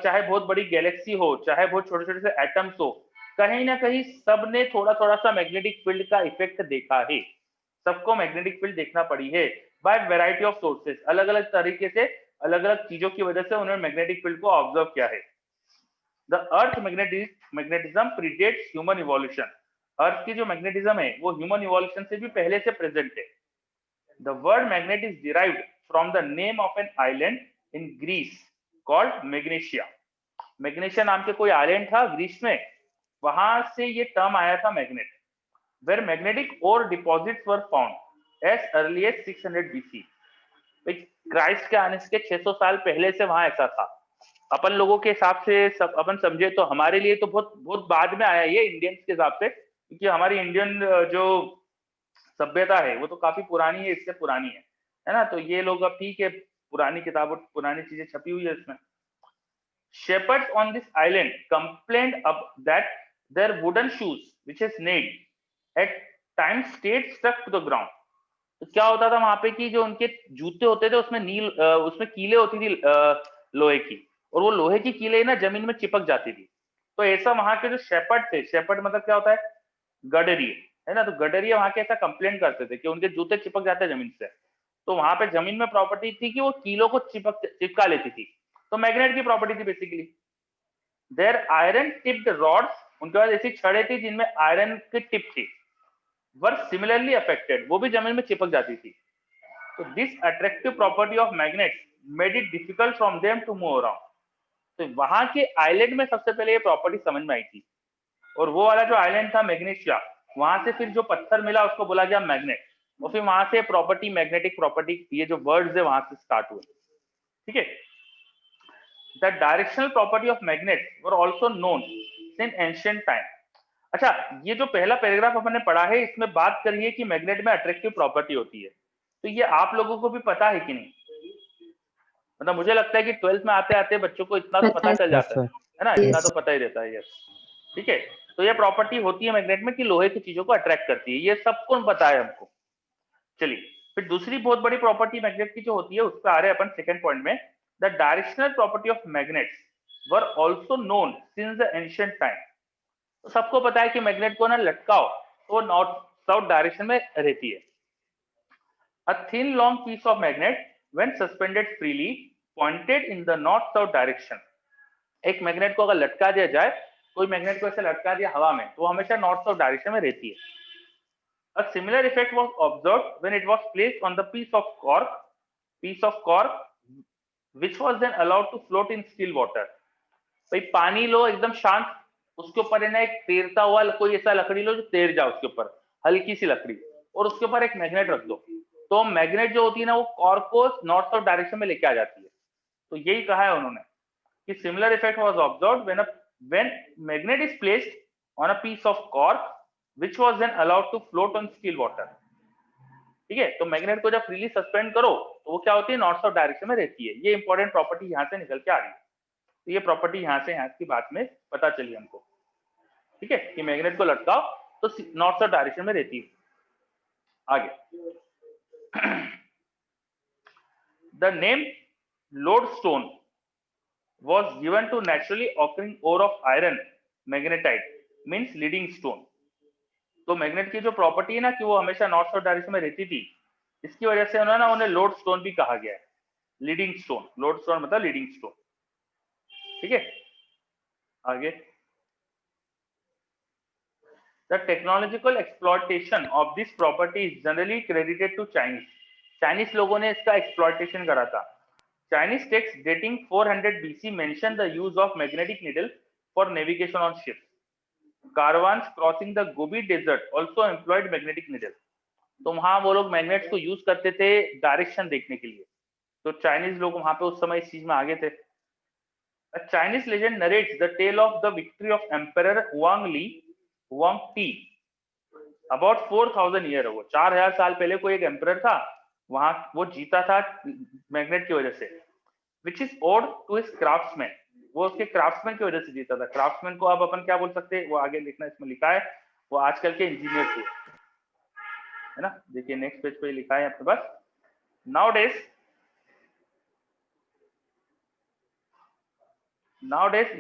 चाहे बहुत बड़ी गैलेक्सी हो, चाहे बहुत छोटे छोटे से एटम्स हो, कहीं ना कहीं सबने थोड़ा थोड़ा सा मैग्नेटिक फील्ड का इफेक्ट देखा है। सबको मैग्नेटिक फील्ड देखना पड़ी है बाय वैरायटी ऑफ सोर्सेस। अलग अलग तरीके से, अलग अलग चीजों की वजह से उन्होंने मैग्नेटिक फील्ड को ऑब्जर्व किया है। The earth magnetism predates human evolution. Earth की जो मैग्नेटिज्म है वो ह्यूमन इवोल्यूशन से भी पहले से प्रेजेंट है। The word magnet is derived from the name of an island in Greece called Magnesia. Magnesia नाम के कोई आइलैंड था ग्रीस में, वहां से ये टर्म आया था magnet. where magnetic ore deposits were found as early as 600 BC। Christ के आने से 600 साल पहले से वहां ऐसा था। अपन लोगों के हिसाब से सब अपन समझे तो हमारे लिए तो बहुत बहुत बाद में आया ये, इंडियंस के हिसाब से, क्योंकि हमारी इंडियन जो सभ्यता है वो तो काफी पुरानी है, इससे पुरानी है ना। तो ये लोग अब ठीक है, पुरानी किताबों, पुरानी चीजें छपी हुई है इसमें। Shepherds on this island complained that their wooden shoes, which is nailed, at times stayed stuck to the ground। तो क्या होता था वहां पे कि जो उनके जूते होते थे उसमें उसमें कीले होती थी लोहे की, और वो लोहे की कीले ना जमीन में चिपक जाती थी। तो ऐसा वहां के जो शेपर्ड थे, शेपर्ड मतलब क्या होता है, गडरिये, है ना। तो गडरिये वहां के ऐसा कंप्लेंट करते थे कि उनके जूते चिपक जाते हैं जमीन से। तो वहां पे जमीन में प्रॉपर्टी थी कि वो कीलों को चिपका लेती थी। तो मैग्नेट की प्रॉपर्टी थी basically. There iron tipped rods, उनके पास ऐसी छड़ें थी जिनमें आयरन की टिप थी, वर सिमिलरली अफेक्टेड, वो भी जमीन में चिपक जाती थी। तो this attractive property of magnets made it difficult from them to move around. तो वहां के आइलैंड में सबसे पहले ये प्रॉपर्टी समझ में आई थी, और वो वाला जो आइलैंड था मैग्नेशिया, वहां से फिर जो पत्थर मिला उसको बोला गया मैग्नेट, और फिर वहां से प्रॉपर्टी, मैग्नेटिक प्रॉपर्टी, ये जो वर्ड्स है वहां से स्टार्ट हुए, ठीक है। The directional property of magnets were also known in ancient time. अच्छा, ये जो पहला पैराग्राफ अपन ने पढ़ा है इसमें बात करी है कि मैग्नेट में अट्रैक्टिव प्रॉपर्टी होती है। तो ये आप लोगों को भी पता है कि नहीं? मतलब मुझे लगता है कि 12th में आते आते बच्चों को इतना तो पता चल जाता है ना, इतना तो पता ही रहता है। यस, ठीक है। तो ये प्रॉपर्टी होती है मैग्नेट में कि लोहे की चीजों को अट्रैक्ट करती है, ये सबको पता है हमको। चलिए, फिर दूसरी बहुत बड़ी प्रॉपर्टी मैग्नेट की जो होती है उस पर आ रहे हैं अपन सेकंड पॉइंट में। The directional property of magnets were also known since the ancient time. तो सबको पता है कि मैग्नेट को ना लटकाओ तो नॉर्थ साउथ डायरेक्शन में रहती है। A thin long piece of magnet when suspended freely pointed in the north south direction. एक मैग्नेट को अगर लटका दिया जाए, कोई मैग्नेट को ऐसे लटका दिया हवा में, तो वो हमेशा नॉर्थ साउथ डायरेक्शन में रहती है. A similar effect was observed when it was placed on the piece of cork which was then allowed to float in still water. भाई पानी लो एकदम शांत, उसके ऊपर है ना एक तैरता हुआ कोई ऐसा लकड़ी लो जो तैर जाए उसके ऊपर, हल्की सी लकड़ी, और उसके ऊपर एक मैग्नेट रख दो, तो मैग्नेट जो होती है ना वो कॉर्क को नॉर्थ साउथ डायरेक्शन में लेके आ जाती है. तो यही कहा है उन्होंने कि similar effect was observed when magnet is placed on a piece of cork which was then allowed to float on still water. ठीक है, तो मैग्नेट को जब फ्रीली सस्पेंड करो तो वो क्या होती है, नॉर्थ साउथ डायरेक्शन में रहती है. ये इंपॉर्टेंट प्रॉपर्टी यहाँ से निकल के आ रही है. तो ये प्रॉपर्टी यहाँ की बात में पता चली हमको. ठीक है, कि मैग्नेट को लटकाओ तो नॉर्थ साउथ डायरेक्शन में रहती है. आगे the name lodestone was given to naturally occurring ore of iron magnetite means leading stone. तो मैग्नेट की जो प्रॉपर्टी है ना कि वो हमेशा नॉर्थ साउथ डायरेक्शन में रहती थी, इसकी वजह से उन्होंने उन्हें लोड स्टोन भी कहा गया है. लीडिंग स्टोन, लोड स्टोन मतलब लीडिंग स्टोन. ठीक है, आगे the technological exploitation of this property is generally credited to Chinese लोगों ने इसका एक्सप्लॉयटेशन करा था. Chinese text dating 400 BC mention the use of magnetic needle for navigation on ships. Caravans crossing the Gobi Desert also employed magnetic needle. तो वहां वो लोग magnets को यूज करते थे डायरेक्शन देखने के लिए. तो चाइनीज लोग वहां पे उस समय इस चीज में आगे थे. A Chinese legend narrates the tale of the victory of Emperor Huang Ti about 4000 years ago. 4000 साल पहले कोई एक एम्परर था, वहां वो जीता था मैग्नेट की वजह से. Which is owed to his craftsmen. वो उसके क्राफ्ट्समैन की वजह से जीता था. क्राफ्ट्समैन को अब अपन क्या बोल सकते हैं, वो आगे लिखना इसमें लिखा है, वो आजकल के इंजीनियर थे, है ना. देखिए नेक्स्ट पेज पे लिखा है आपके पास, nowadays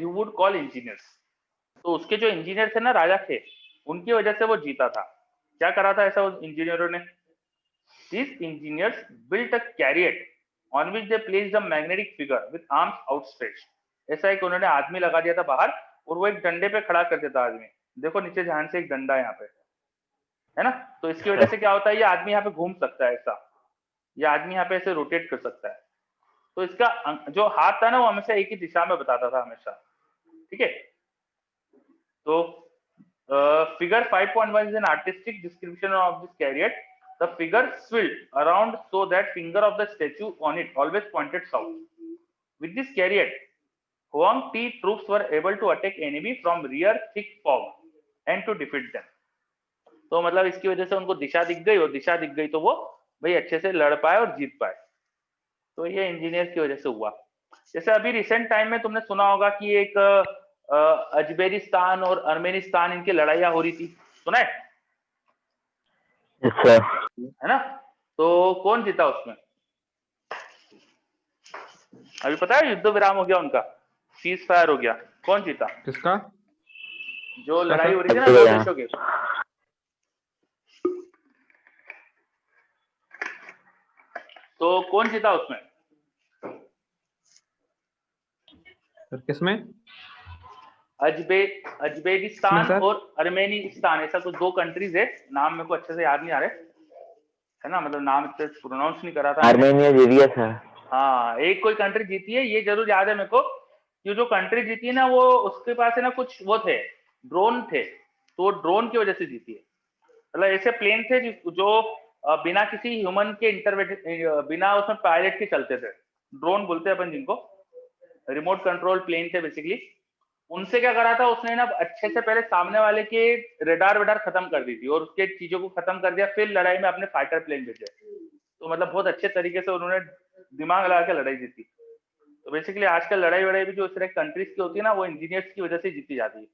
you would call engineers. तो उसके जो इंजीनियर थे ना, राजा थे, उनकी वजह से वो जीता था. क्या करा था ऐसा उन इंजीनियरों ने? These engineers built a chariot on which they placed a magnetic figure with arms outstretched. ऐसा एक उन्होंने आदमी लगा दिया था बाहर, और वो एक डंडे पे खड़ा कर देता आदमी. देखो नीचे ध्यान से एक डंडा है यहाँ पे, है ना. तो इसकी वजह से क्या होता है, ये आदमी यहाँ पे घूम सकता है ऐसा, ये आदमी यहाँ पे ऐसे रोटेट कर सकता है. तो इसका जो हाथ था ना वो हमेशा एक ही दिशा में बताता था हमेशा. ठीक है, तो figure 5.1 is an artistic description of this chariot. The figure swirled around so that finger of the statue on it always pointed south. With this chariot, Huang Ti troops were able to attack enemy from rear thick fog and to defeat them. तो मतलब इसकी वजह से उनको दिशा दिख गई, और दिशा दिख गई तो वो भाई अच्छे से लड़ पाए और जीत पाए. तो ये इंजीनियर की वजह से हुआ. जैसे अभी रिसेंट टाइम में तुमने सुना होगा कि एक अजमेरिस्तान और अर्मेनिस्तान इनकी लड़ाइयाँ हो रही थी, सुना है? है ना. तो कौन जीता उसमें? अभी पता है, युद्ध विराम हो गया उनका, सीज फायर हो गया. कौन जीता? किसका? जो लड़ाई हो रही थी ना दो देशों की, तो कौन जीता उसमें? किसमें? अजबेकिस्तान और अर्मेनिस्तान, ऐसा कुछ दो कंट्रीज है. नाम मेरे को अच्छे से याद नहीं आ रहे, है ना, मतलब नाम इतने प्रोनाउंस नहीं करा था. आर्मेनिया जीत था. हाँ, एक कोई कंट्री जीती है, ये जरूर याद है मेरे को. कि जो कंट्री जीती है ना, वो उसके पास है ना कुछ वो थे, ड्रोन थे, तो वो ड्रोन की वजह से जीती है. मतलब ऐसे प्लेन थे जो बिना किसी ह्यूमन के बिना उसमें पायलट के चलते थे. ड्रोन बोलते हैं अपन जिनको, रिमोट कंट्रोल प्लेन थे बेसिकली. उनसे क्या करा था उसने ना, अच्छे से पहले सामने वाले के रेडार वेडार खत्म कर दी थी, और उसके चीजों को खत्म कर दिया, फिर लड़ाई में अपने फाइटर प्लेन भेजे. तो मतलब बहुत अच्छे तरीके से उन्होंने दिमाग लगा के लड़ाई जीती. तो बेसिकली आजकल लड़ाई वड़ाई भी जो इस तरह कंट्रीज की होती है ना, वो इंजीनियर्स की वजह से जीती जाती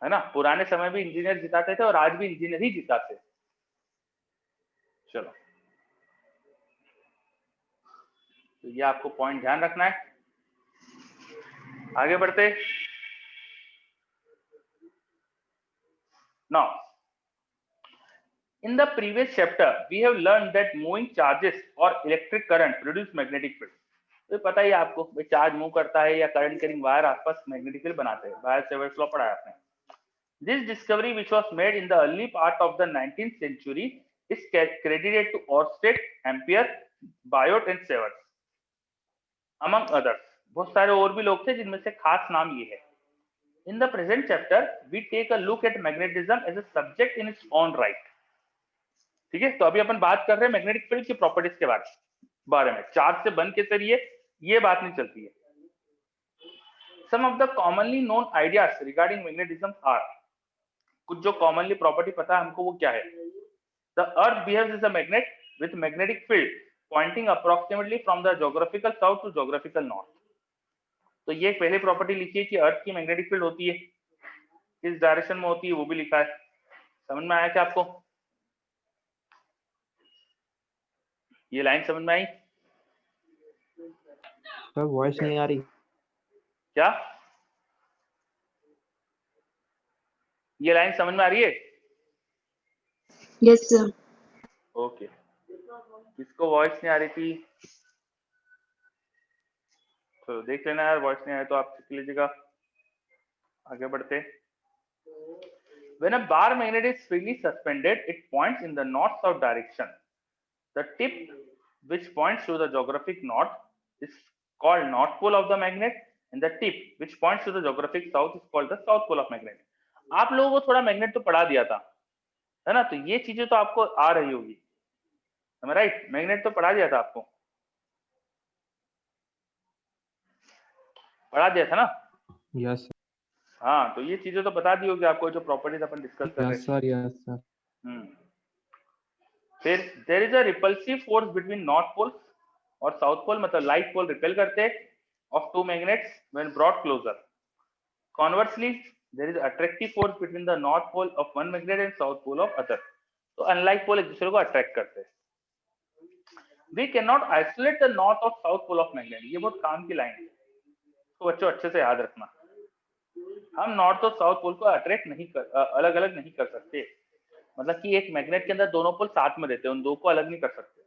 है ना. पुराने समय भी इंजीनियर जिताते थे और आज भी इंजीनियर ही जिताते. चलो, तो ये आपको पॉइंट ध्यान रखना है. आगे बढ़ते. Now, in the previous chapter, we have learned that moving charges or electric current produce magnetic field. तो पता ही है आपको, भाई चार्ज मूव करता है या करंट कैरिंग वायर आसपास मैग्नेटिक फील्ड बनाते हैं, बायर सेवर्ट्स लॉ पढ़ा है आपने। This discovery, which was made in the early part of the 19th century, is credited to Oersted, Ampere, Biot and Severs, among others. बहुत सारे और भी लोग थे जिनमें से खास नाम ये है। In the present chapter, we take a look at magnetism as a subject in its own right. ठीक है, तो अभी अपन बात कर रहे हैं मैग्नेटिक फील्ड की प्रॉपर्टीज के बारे में। चार्ज से बन के जरिए ये बात नहीं चलती है। Some of the commonly known ideas regarding magnetism are, कुछ जो कॉमनली प्रॉपर्टी पता है हमको वो क्या है। The earth behaves as a magnet with magnetic field pointing approximately from the geographical south to geographical north. तो ये पहले प्रॉपर्टी लिखी है कि अर्थ की मैग्नेटिक फील्ड होती है, किस डायरेक्शन में होती है वो भी लिखा है। समझ में आया क्या आपको? ये लाइन समझ में आई? सर वॉइस नहीं आ रही क्या ये लाइन समझ में आ रही है? Yes sir. ओके, किसको वॉइस नहीं आ रही थी तो देख लेना यार, वॉइस नहीं आए तो आप सीख लीजिएगा। आगे बढ़ते। When a bar magnet is freely suspended, it points in the north-south direction. The tip, which points to the geographic north, is called north pole of the magnet, and the tip, which points to the geographic south, is called the south pole of magnet. आप लोगों को थोड़ा magnet तो पढ़ा दिया था, है ना? तो ये चीजें तो आपको आ रही होगी, राइट? मैग्नेट तो पढ़ा दिया था आपको, पढ़ा दिया था ना? यस हाँ, तो ये चीजें तो बता दी होगी आपको जो प्रॉपर्टीज अपन डिस्कस कर रहे सर। Yes sir. फिर there is a repulsive force between north pole और साउथ पोल, मतलब लाइट पोल रिपेल करते of two magnets when brought closer. Conversely there is attractive force between the north pole of one magnet and south pole of other. तो unlike pole एक दूसरे को attract करते हैं। We can not isolate the north और south pole of magnet. ये बहुत काम की लाइन है, तो बच्चों अच्छे से याद रखना। हम नॉर्थ और साउथ पोल को अट्रैक्ट नहीं कर, अलग अलग नहीं कर सकते। मतलब कि एक मैग्नेट के अंदर दोनों पोल साथ में रहते हैं, उन दो को अलग नहीं कर सकते।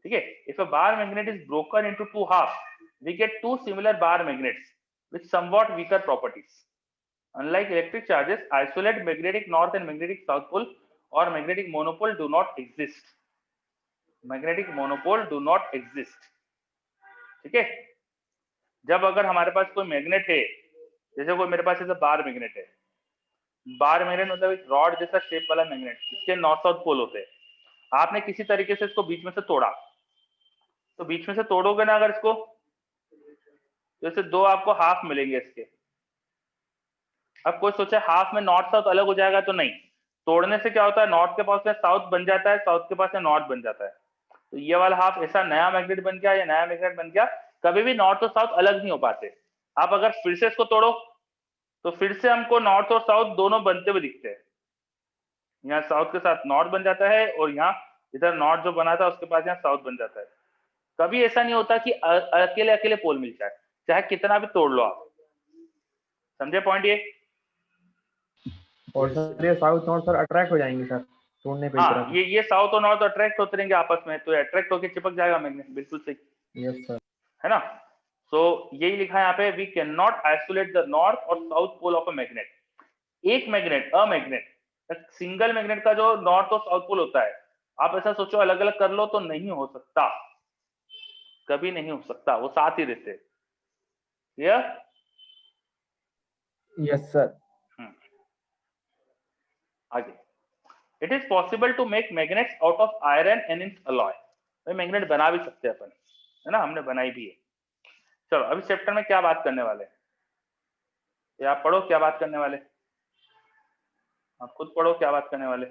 ठीक है? If a bar magnet is broken into two half, we get two similar bar magnets with somewhat weaker properties. Unlike electric charges, isolate magnetic north and magnetic south pole और magnetic monopole do not exist. Magnetic monopole do not exist. ठीक है? जब अगर हमारे पास कोई magnet है, जैसे कोई मेरे पास ऐसा बार मैग्नेट है, बार मैग्नेट मतलब एक रॉड जैसा शेप वाला मैग्नेट, इसके नॉर्थ साउथ पोल होते हैं। आपने किसी तरीके से इसको बीच में से तोड़ा, तो बीच में से तोड़ोगे ना अगर इसको, जैसे दो आपको हाफ मिलेंगे इसके। अब कोई सोचे हाफ में नॉर्थ साउथ अलग हो जाएगा, तो नहीं। तोड़ने से क्या होता है, नॉर्थ के पास में साउथ बन जाता है, साउथ के पास में नॉर्थ बन जाता है। तो ये वाला हाफ ऐसा नया मैग्नेट बन गया, या नया मैग्नेट बन गया। कभी भी नॉर्थ और साउथ अलग नहीं हो पाते। आप अगर फिर से इसको तोड़ो तो फिर से हमको नॉर्थ और साउथ दोनों बनते हुए दिखते हैं। यहाँ साउथ के साथ नॉर्थ बन जाता है, और यहाँ इधर नॉर्थ जो बना था उसके पास यहाँ साउथ बन जाता है। कभी ऐसा नहीं होता कि अकेले अकेले पोल मिल जाए, चाहे कितना भी तोड़ लो आप। समझे पॉइंट ये? और सर ये साउथ नॉर्थ सर अट्रैक्ट हो जाएंगे सर तोड़ने पे। हाँ, ये साउथ और नॉर्थ अट्रैक्ट होते रहेंगे आपस में, तो अट्रैक्ट होकर चिपक जाएगा मैग्नेट। बिल्कुल सही। Yes sir. है ना? सो यही लिखा है यहाँ पे, we can not isolate the north और south pole of a magnet. एक magnet, a magnet, single magnet का जो नॉर्थ और साउथ पोल होता है, आप ऐसा सोचो अलग अलग कर लो तो नहीं हो सकता, कभी नहीं हो सकता, वो साथ ही रहते। क्लियर? Yes sir. आगे, it is possible to make magnets out of iron and its alloy. भाई मैग्नेट बना भी सकते हैं अपन, है ना? हमने बनाई भी है। चलो अभी चैप्टर में क्या बात करने वाले, ये आप पढ़ो क्या बात करने वाले, आप खुद पढ़ो क्या बात करने वाले।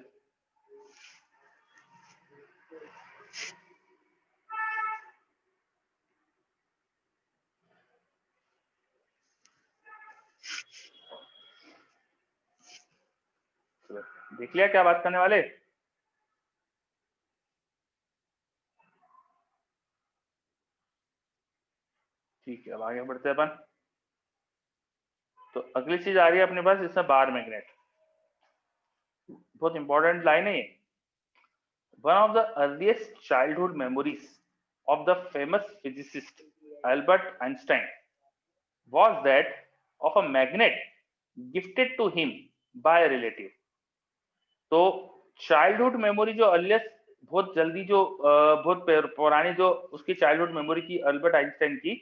देख लिया क्या बात करने वाले? ठीक है, अब आगे बढ़ते हैं अपन। तो अगली चीज आ रही है अपने पास, इसमें बार मैग्नेट। बहुत इंपॉर्टेंट लाइन है ये। One of the earliest childhood memories of the famous physicist Albert Einstein was that of a magnet gifted to him by a relative. तो चाइल्डहुड मेमोरी जो अर्लिएस्ट बहुत जल्दी जो बहुत पुरानी जो उसकी चाइल्डहुड मेमोरी की अल्बर्ट आइंस्टाइन की,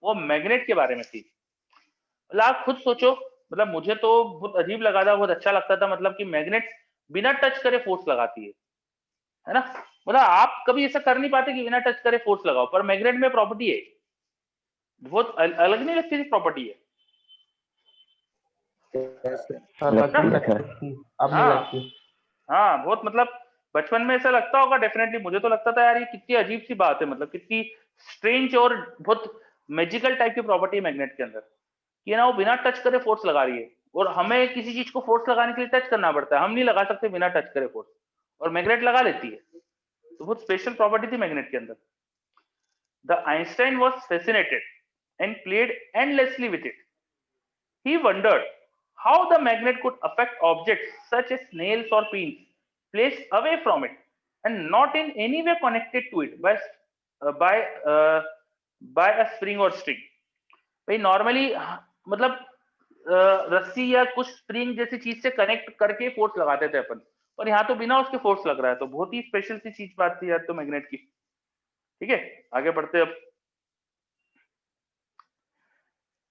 वो मैग्नेट के बारे में थी। मतलब आप खुद सोचो, मतलब मुझे तो बहुत अजीब लगा था, बहुत अच्छा लगता था, मतलब कि मैग्नेट बिना टच करे फोर्स लगाती है ना। मतलब आप कभी ऐसा कर नहीं पाते कि बिना टच करे फोर्स लगाओ, पर मैग्नेट में प्रॉपर्टी है, बहुत अलग नहीं लगती थी प्रॉपर्टी है। Yes, sir. सर लगती बचपन है में सर। लगती, अब नहीं हाँ लगती। हाँ, बहुत मतलब बचपन में ऐसा लगता होगा डेफिनेटली, मुझे तो लगता था यार ये कितनी अजीब सी बात है, मतलब कितनी स्ट्रेंज और बहुत मैजिकल टाइप की प्रॉपर्टी है मैग्नेट के अंदर, कि ना वो बिना टच करे फोर्स लगा रही है, और हमें किसी चीज को फोर्स लगाने के लिए टच करना पड़ता है, हम नहीं लगा सकते बिना टच करे फोर्स, और मैग्नेट लगा लेती है। तो बहुत स्पेशल प्रॉपर्टी थी मैग्नेट के अंदर। The Einstein was fascinated and played endlessly with it. He wondered how the magnet could affect objects such as nails or pins placed away from it and not in any way connected to it by uh, by a spring or string. भाई normally मतलब रस्सी या कुछ spring जैसी चीज से connect करके force लगाते थे अपन, और यहाँ तो बिना उसके फोर्स लग रहा है, तो बहुत ही स्पेशल सी चीज बात थी यार तो मैग्नेट की। ठीक है, आगे बढ़ते अब।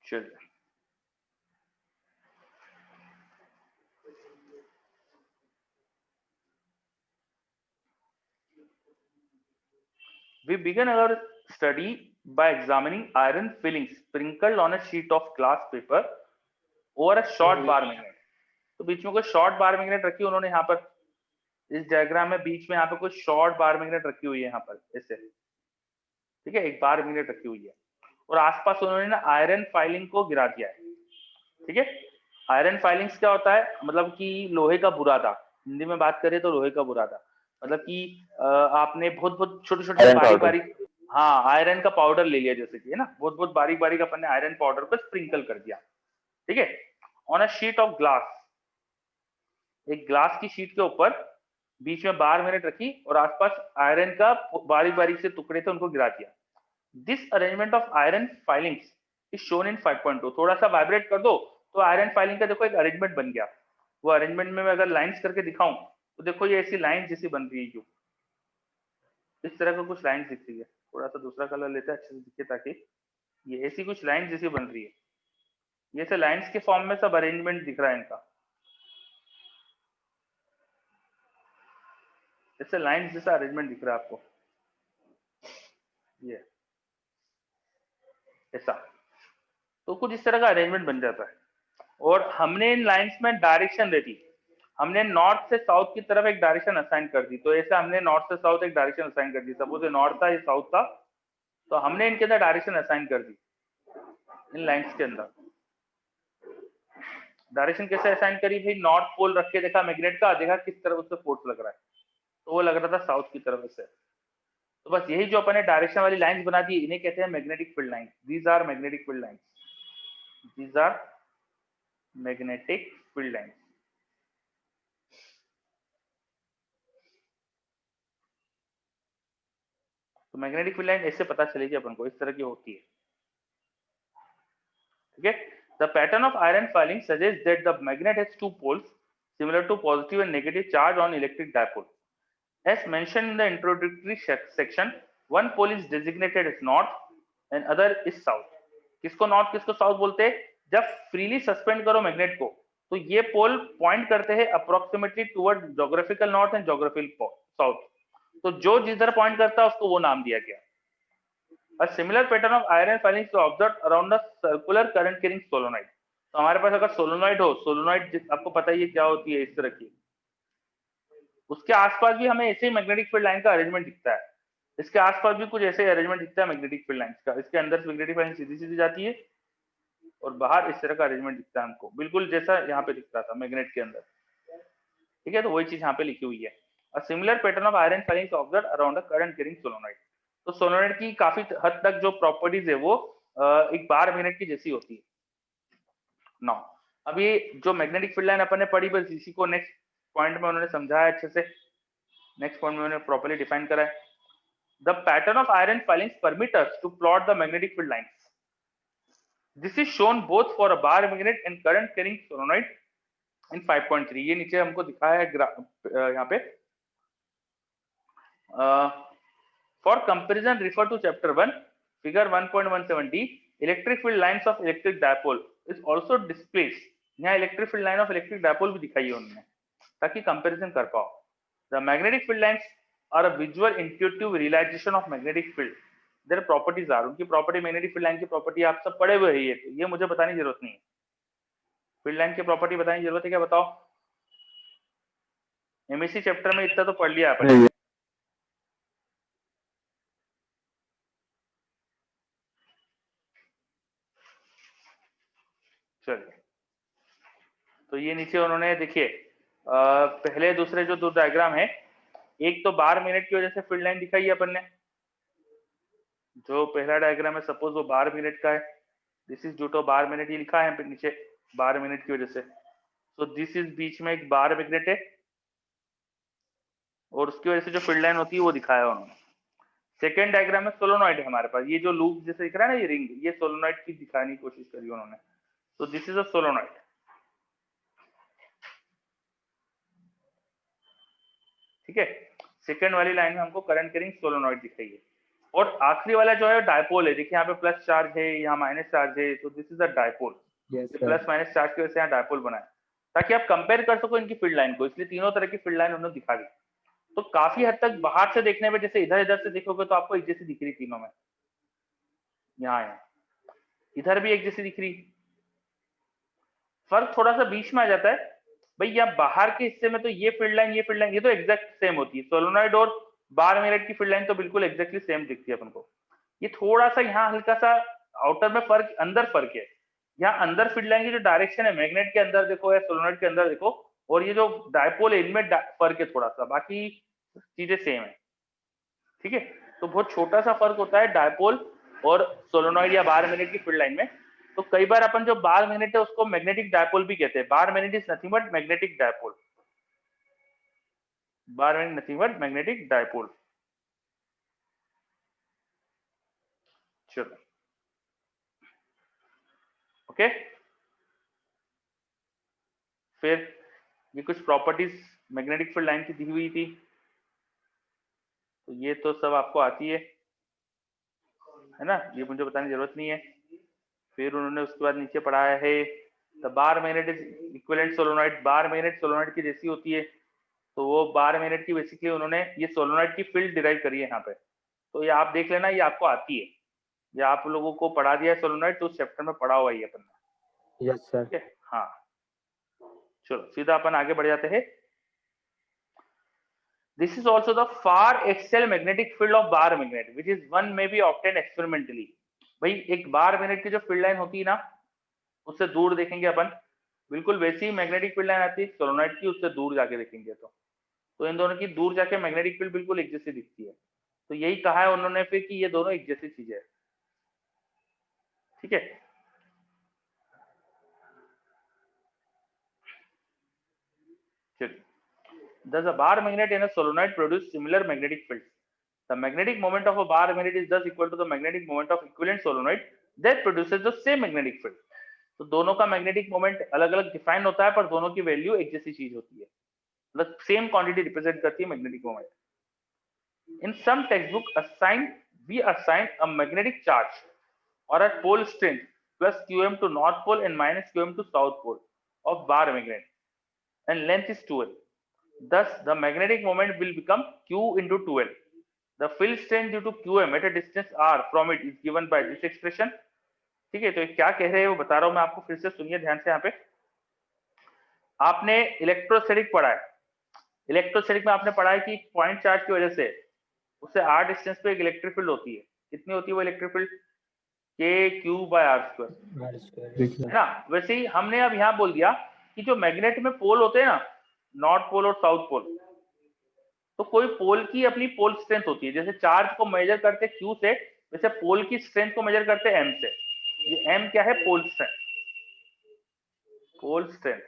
चलिए, we begin our study by examining iron fillings sprinkled on a sheet of glass paper over a short bar magnet. तो बीच में कोई शॉर्ट बार मैग्नेट रखी उन्होंने यहाँ पर, इस डायग्राम में बीच में यहाँ पे कोई शॉर्ट बार मैग्नेट रखी हुई है यहाँ पर ऐसे, ठीक है, एक बार मैग्नेट रखी हुई है, और आसपास उन्होंने ना आयरन फाइलिंग को गिरा दिया है। ठीक है, आयरन फाइलिंग्स क्या होता है, मतलब कि लोहे का बुरादा, हिंदी में बात करें तो लोहे का बुरादा, मतलब कि आपने बहुत बहुत छोटे छोटे बारीक बारीक, हाँ आयरन का पाउडर ले लिया जैसे कि, है ना, बहुत बहुत बारीक बारीक अपन ने आयरन पाउडर को स्प्रिंकल कर दिया। ठीक है, on a sheet of glass, एक ग्लास की शीट के ऊपर बीच में बार मैग्नेट रखी और आसपास आयरन का बारीक बारीक से टुकड़े थे उनको गिरा दिया। This arrangement of iron filings is shown in 5.2। थोड़ा सा वाइब्रेट कर दो तो आयरन फाइलिंग का देखो एक अरेंजमेंट बन गया। वो अरेंजमेंट में मैं अगर लाइंस करके दिखाऊं तो देखो ये ऐसी लाइन जैसी बन रही है, जो इस तरह का कुछ लाइन दिख रही है, थोड़ा सा दूसरा कलर लेते हैं अच्छे से दिखे, ताकि ये ऐसी कुछ लाइन जैसी बन रही है, ये से लाइंस के फॉर्म में सब अरेंजमेंट दिख रहा है इनका, इससे लाइंस जैसा अरेंजमेंट दिख रहा है आपको, ये ऐसा, तो कुछ इस तरह का अरेंजमेंट बन जाता है। और हमने इन लाइंस में डायरेक्शन दे दी, हमने नॉर्थ से साउथ की तरफ एक डायरेक्शन असाइन कर दी, तो ऐसे हमने नॉर्थ से साउथ एक डायरेक्शन असाइन कर दी, सपोज ये नॉर्थ था ये साउथ था, तो हमने इनके अंदर डायरेक्शन असाइन कर दी इन लाइंस के अंदर। डायरेक्शन कैसे असाइन करी भाई, नॉर्थ पोल रख के देखा मैग्नेट का, देखा किस तरफ उससे फोर्स लग रहा है, तो वो लग रहा था साउथ की तरफ से। तो बस यही जो अपने डायरेक्शन वाली लाइंस बना दी, इन्हें कहते हैं magnetic field lines. These are magnetic field lines, these are magnetic field lines. तो मैग्नेटिक फील्ड लाइन ऐसे पता चलेगी अपन को, इस तरह की होती है। ठीक है, the pattern of iron filing suggest that the magnet has two poles similar to positive and negative charge on electric dipole. As mentioned in the introductory section, one pole is designated as north and other is south. किसको north किसको south बोलते हैं, जब freely suspend करो magnet को तो ये पोल point करते हैं approximately toward geographical north and geographical south, तो जो जिधर पॉइंट करता है उसको वो नाम दिया गया। A similar pattern of iron filings is observed around a circular current carrying solenoid। तो हमारे पास अगर सोलोनॉइड हो, सोलोनॉइड आपको पता ही है क्या होती है, इस तरह की, उसके आसपास भी हमें ऐसे ही मैग्नेटिक फील्ड लाइन का अरेंजमेंट दिखता है। इसके आसपास भी कुछ ऐसे ही अरेंजमेंट दिखता है मैग्नेटिक फील्ड लाइंस का, इसके अंदर से मैग्नेटिक लाइन सीधी सीधी जाती है और बाहर इस तरह का अरेंजमेंट दिखता है हमको, बिल्कुल जैसा यहाँ पे दिख रहा था मैग्नेट के अंदर। ठीक है, तो वही चीज यहाँ पे लिखी हुई है। A similar pattern of iron filings observed around a current carrying solenoid. तो सोलोनॉइड की काफी हद तक जो प्रॉपर्टीज है वो एक बार मैग्नेट की जैसी होती है। नाउ अब ये जो मैग्नेटिक फील्ड लाइन अपन ने पढ़ी, बस इसी को नेक्स्ट पॉइंट में उन्होंने समझाया अच्छे से, नेक्स्ट पॉइंट में उन्होंने प्रॉपर्ली डिफाइन करा है। The pattern of iron filings permit us to plot the magnetic field lines. This is shown both for a bar magnet and current carrying solenoid in 5.3. ये नीचे हमको दिखाया है यहाँ पे. For comparison, refer to chapter 1, figure 1.17d. Electric field lines of electric dipole is also displayed. यहाँ electric field line of electric dipole भी दिखाई है उन्होंने, ताकि कंपैरिजन कर पाओ. The magnetic field lines are a visual intuitive realization of magnetic field. Their properties are, उनकी property, magnetic field line की प्रॉपर्टी आप सब पढ़े हुए ही है, तो ये मुझे बताने की जरूरत नहीं है. फील्ड लाइन की प्रॉपर्टी बताने की जरूरत है क्या, बताओ. एमएससी चैप्टर में इतना तो पढ़ लिया आपने. चलिए, तो ये नीचे उन्होंने देखिए पहले दूसरे जो दो डायग्राम है, एक तो बार मिनट की वजह से फील्ड लाइन दिखाई है अपन ने. जो पहला डायग्राम है सपोज वो बार मिनट का है. This is due to bar magnet, ये लिखा है नीचे बार मिनट की वजह से. तो दिस इज बीच में एक बार मैग्नेट है और उसकी वजह से जो फील्ड लाइन होती है वो दिखाया है उन्होंने. सेकेंड डायग्राम में सोलोनॉइड है हमारे पास. ये जो लूप जैसे दिख रहा है ना, ये रिंग, ये सोलोनॉइड की दिखाने की कोशिश करी उन्होंने. तो दिस इज अ सोलोनॉइड. ठीक है, सेकेंड वाली लाइन में हमको करंट कैरिंग सोलोनॉइड दिखाई है. और आखिरी वाला जो है डायपोल है. देखिए यहाँ पे प्लस चार्ज है, यहाँ माइनस चार्ज है. तो this is a dipole. Plus minus charge की वजह से यहाँ डायपोल बना है, ताकि आप कंपेयर कर सको इनकी फील्ड लाइन को. इसलिए तीनों तरह की फील्ड लाइन उन्होंने दिखा दी. तो काफी हद तक बाहर से देखने में, जैसे इधर इधर से देखोगे तो आपको एक जैसी दिख रही तीनों में. यहाँ इधर भी एक जैसी दिख रही. फर्क थोड़ा सा बीच में आ जाता है भाई. यहाँ बाहर के हिस्से में तो ये फील्ड लाइन, ये फील्ड लाइन, ये तो एग्जैक्ट सेम होती है. सोलोनॉइड और बार मैग्नेट की फील्ड लाइन तो बिल्कुल एग्जैक्टली सेम दिखती है अपन को. ये थोड़ा सा यहाँ हल्का सा आउटर में फर्क, अंदर फर्क है. यहाँ अंदर फील्ड लाइन की जो डायरेक्शन है, मैग्नेट के अंदर देखो या सोलोनॉइड के अंदर देखो, और ये जो डायपोल है इनमें फर्क है थोड़ा सा, बाकी चीजें सेम है. ठीक है, तो बहुत छोटा सा फर्क होता है डायपोल और सोलोनॉइड या बार मैग्नेट की फील्ड लाइन में. तो कई बार अपन जो बार मैग्नेट है उसको मैग्नेटिक डायपोल भी कहते हैं. बार magnet is nothing but magnetic dipole. Bar magnet nothing but magnetic dipole. चलो, ओके. फिर ये कुछ प्रॉपर्टीज मैग्नेटिक फील्ड लाइन की दी हुई थी, तो ये तो सब आपको आती है ना, ये मुझे बताने की जरूरत नहीं है. फिर उन्होंने उसके बाद नीचे पढ़ाया है the bar magnet is equivalent solenoid. Bar magnet solenoid की जैसी होती है, तो वो बार मैग्नेट की बेसिकली उन्होंने ये सोलोनॉइड की फील्ड डिराइव करी है यहाँ पे. तो ये आप देख लेना, ये आपको आती है, ये आप लोगों को पढ़ा दिया है सोलोनॉइड, तो उस चैप्टर में पढ़ा हुआ है अपन ने. Yes sir. ठीक है, हाँ. चलो सीधा अपन आगे बढ़ जाते हैं. This is also the far axial magnetic field of bar magnet, which is one may be obtained experimentally. भाई एक बार मैग्नेट की जो फील्ड लाइन होती है ना, उससे दूर देखेंगे अपन, बिल्कुल वैसी ही मैग्नेटिक फील्ड लाइन आती है सोलोनॉइड की, उससे दूर जाके देखेंगे तो इन दोनों की दूर जाके मैग्नेटिक फील्ड बिल्कुल एक जैसी दिखती है. तो यही कहा है उन्होंने फिर कि ये दोनों एक जैसी चीजें है. ठीक है, चलिए. Thus, a bar magnet and a solenoid produce similar magnetic fields. The magnetic moment of a bar magnet is thus equal to the magnetic moment of equivalent solenoid that produces the same magnetic field. तो दोनों का magnetic moment अलग अलग define होता है, पर दोनों की वैल्यू एक जैसी चीज होती है, मतलब सेम क्वांटिटी रिप्रेजेंट करती है magnetic moment. In some text book we assign a magnetic charge or a pole strength plus qm to north pole and minus qm to south pole of bar magnet, and length is 2l. Thus, the magnetic moment will become q into 2l. The field strength due to qm at a distance r from it is given by this expression. ठीक है, तो ये क्या कह रहे हैं वो बता रहा हूं मैं आपको, फिर से सुनिए ध्यान से. यहाँ पे आपने इलेक्ट्रोस्टैटिक पढ़ा है. इलेक्ट्रोस्टैटिक में आपने पढ़ा है कि पॉइंट चार्ज की वजह से उससे r डिस्टेंस पे एक इलेक्ट्रिक फील्ड होती है. कितनी होती है वो electric field? k q by r square, है ना. वैसे ही हमने अब यहाँ बोल दिया कि जो मैग्नेट में पोल होते हैं ना, नॉर्थ पोल और साउथ पोल, तो कोई पोल की अपनी पोल स्ट्रेंथ होती है. जैसे चार्ज को मेजर करते Q से, वैसे पोल की स्ट्रेंथ को मेजर करते M से. ये M क्या है? Pole strength. Pole strength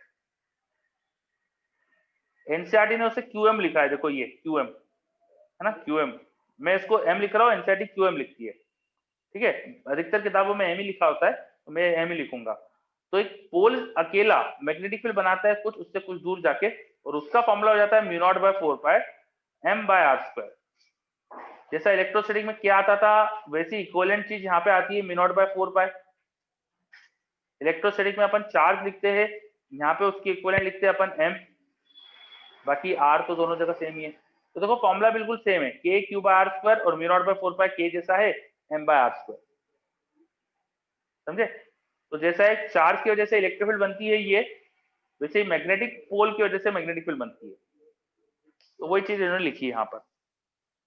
NCERT ने उसे QM लिखा है. देखो ये QM है ना, QM मैं इसको m लिख रहा हूँ, एनसीईआरटी QM लिखती है, ठीक है। अधिकतर किताबों में m ही लिखा होता है, तो मैं m ही लिखूंगा। तो एक पोल अकेला मैग्नेटिक फील्ड बनाता है कुछ उससे कुछ दूर जाके, और उसका फॉर्मूला हो जाता है mu not by 4 pi m by r square. जैसा इलेक्ट्रोस्टैटिक में क्या आता था, वैसी इक्विवेलेंट चीज यहाँ पे आती है mu not by 4 pi. Electrostatic में अपन चार्ज लिखते हैं, यहाँ पे उसकी इक्विवेलेंट लिखते हैं अपन m, बाकी r तो दोनों जगह सेम ही है। तो देखो फॉर्मूला बिल्कुल सेम है, k q by r square और mu not by 4 pi k जैसा है m बाय r स्क्वायर, समझे। तो जैसा एक चार्ज की वजह से इलेक्ट्रिक फील्ड बनती है ये, वैसे ही मैग्नेटिक पोल की वजह से मैग्नेटिक फील्ड बनती है। तो वही चीज इन्होंने लिखी है यहाँ पर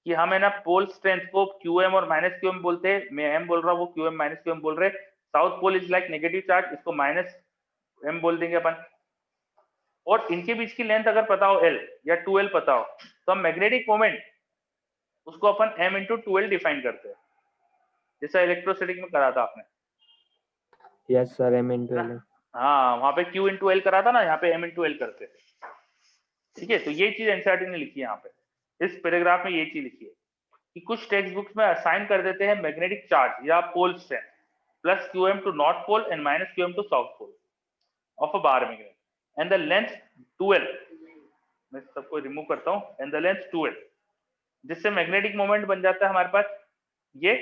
कि हम है ना पोल स्ट्रेंथ को QM और माइनस QM बोलते हैं, मैं M बोल रहा हूँ, वो QM माइनस QM बोल रहे हैं। South pole is like negative charge, इसको माइनस M बोल देंगे अपन। और इनके बीच की लेंथ अगर पता हो L या 2L पता हो, तो हम मैग्नेटिक मोमेंट उसको अपन M इंटू 2L डिफाइन करते हैं, जैसा इलेक्ट्रोस्टैटिक में करा था आपने। Yes sir, m into l। हाँ, वहां पे Q इंटू L करा था ना, यहाँ पे M इंटू L करते हैं, ठीक है। तो ये चीज एनसीईआरटी ने लिखी है यहाँ पे, इस पैराग्राफ में ये चीज लिखी है कि कुछ टेक्स्ट बुक्स में असाइन कर देते हैं मैग्नेटिक चार्ज या pole strength plus QM to north pole and minus QM to south pole of a bar magnet and the length 2L, मैं सबको रिमूव करता हूँ, एंड द लेंथ 2L, जिससे मैग्नेटिक मोमेंट बन जाता है हमारे पास ये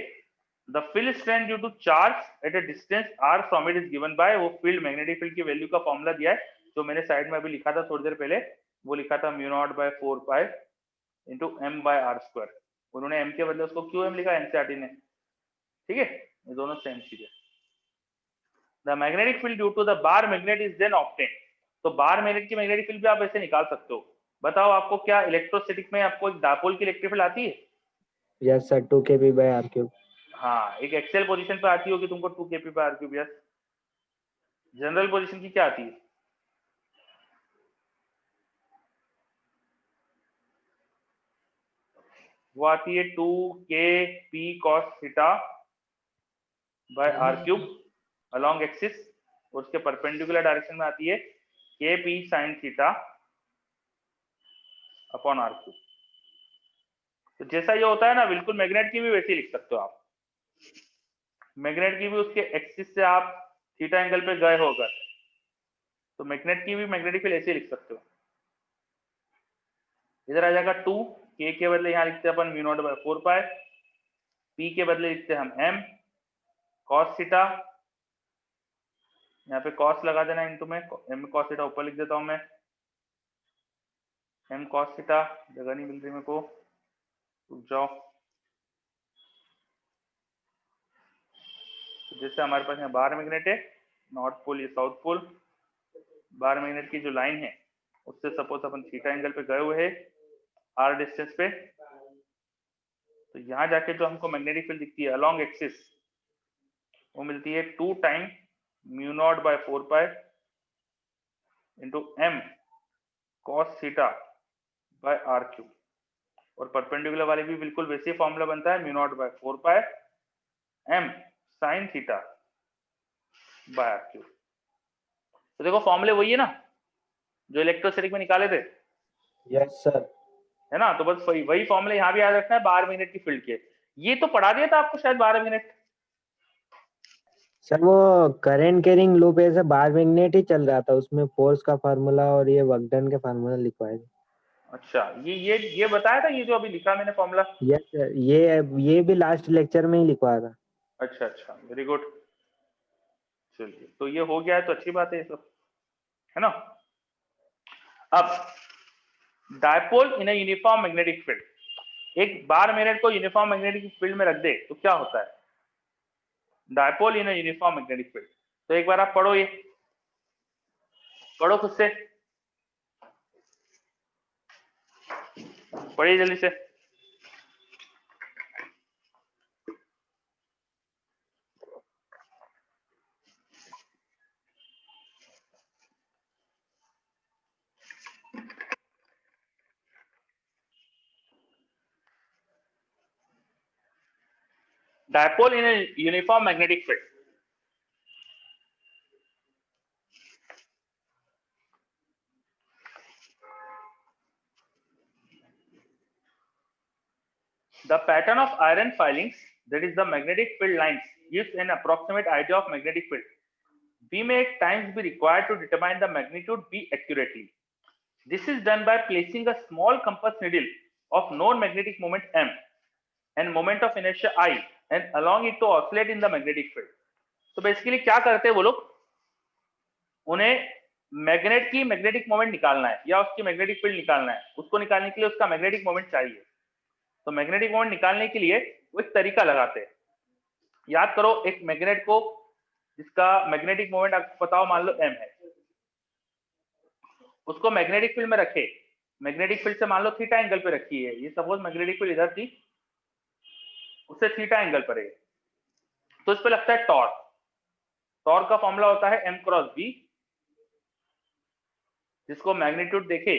the field strength due to charge at a distance r from it is given by, वो फील्ड मैग्नेटिक फील्ड की वैल्यू का फॉर्मूला दिया है जो मैंने साइड में अभी लिखा था थोड़ी देर पहले, वो लिखा था mu not by 4 pi into m by r square. उन्होंने m के बदले उसको QM लिखा एनसीईआरटी ने, ठीक है। ये दोनों सेम चीज है। The magnetic field due to the bar magnet is then obtain, तो बार मैग्नेट की मैग्नेटिक फील्ड भी आप ऐसे निकाल सकते हो। बताओ आपको क्या इलेक्ट्रोस्टैटिक में आपको एक डायपोल की इलेक्ट्रिक फील्ड आती है? Yes sir, 2 kb by r cube। हाँ, एक एक्सेल पोजीशन पे आती होगी तुमको 2 kp by r cube। Yes, general position की क्या आती है? वो आती है 2 k p cos theta by r cube along axis, और उसके परपेंडिकुलर डायरेक्शन में आती है k p sin theta upon r cube. तो जैसा ये होता है ना, बिल्कुल मैग्नेट की भी वैसे ही लिख सकते हो आप। मैग्नेट की भी उसके एक्सिस से आप थीटा एंगल पे गए होगा, तो मैग्नेट की भी मैग्नेटिक फील्ड ऐसे लिख सकते हो। इधर आ जाएगा 2 k के बदले यहाँ लिखते हैं अपन mu not by 4 pi, p के बदले लिखते हैं हम m cos थीटा, यहाँ पे cos लगा देना इनटू में m cos थीटा ऊपर लिख देता हूँ मैं, m cos थीटा, जगह नहीं मिल रही मेरे को, रुक जाओ। तो जैसे हमारे पास यहाँ बार मैग्नेट है, नॉर्थ पोल या साउथ पोल, बार मैग्नेट की जो लाइन है उससे सपोज अपन थीटा एंगल पे गए हुए हैं r डिस्टेंस पे, तो यहाँ जाके जो हमको मैग्नेटिक फील्ड दिखती है अलोंग एक्सिस, वो मिलती है 2 time mu not by 4 pi into m cos theta by r cube, और परपेंडिकुलर वाले भी बिल्कुल वैसे ही फॉर्मूला बनता है mu not by 4 pi m sin theta by r cube. तो देखो फॉर्मूले वही है ना जो इलेक्ट्रोस्टैटिक में निकाले थे, यस सर। है ना। तो बस वही वही फॉर्मूले यहाँ भी याद रखना है बार मैग्नेट की फील्ड के। ये तो पढ़ा दिया था आपको शायद बार मैग्नेट। सर वो करंट कैरिंग लूप ऐसे बार मैग्नेट ही चल रहा था, उसमें फोर्स का फार्मूला और ये वर्क डन के फार्मूला लिखवाए थे। अच्छा, ये बताया था, ये जो अभी लिखा मैंने फॉर्मूला। यस सर, ये भी लास्ट लेक्चर में ही लिखवाया था। अच्छा अच्छा, वेरी गुड। चलिए, तो ये हो गया है तो अच्छी बात है ये सब, है ना। अब dipole in a uniform magnetic field, एक बार मैग्नेट को यूनिफॉर्म मैग्नेटिक फील्ड में रख दे तो क्या होता है? Dipole in a uniform magnetic field, तो एक बार आप पढ़ो, ये पढ़ो खुद से, पढ़िए जल्दी से। Dipole in a uniform magnetic field, The pattern of iron filings, that is the magnetic field lines, gives an approximate idea of magnetic field. V may at times be required to determine the magnitude V accurately. This is done by placing a small compass needle of known magnetic moment M and moment of inertia I and allowing it to oscillate in the magnetic field. तो basically क्या करते हैं वो लोग, उन्हें magnet की magnetic moment निकालना है या उसकी मैग्नेटिक फील्ड निकालना है, उसको निकालने के लिए उसका मैग्नेटिक मोमेंट चाहिए। तो मैग्नेटिक मोमेंट निकालने के लिए वो एक तरीका लगाते हैं। याद करो, एक मैग्नेट को जिसका मैग्नेटिक मोमेंट आपको पता हो, मान लो m है, उसको मैग्नेटिक फील्ड में रखे, मैग्नेटिक फील्ड से मान लो थीटा एंगल पे रखी है, ये सपोज मैग्नेटिक फील्ड इधर थी, उससे थीटा एंगल पर है, तो इस पे लगता है टॉर्क। टॉर्क का फॉर्मूला होता है m क्रॉस v, जिसको मैग्नीट्यूड देखे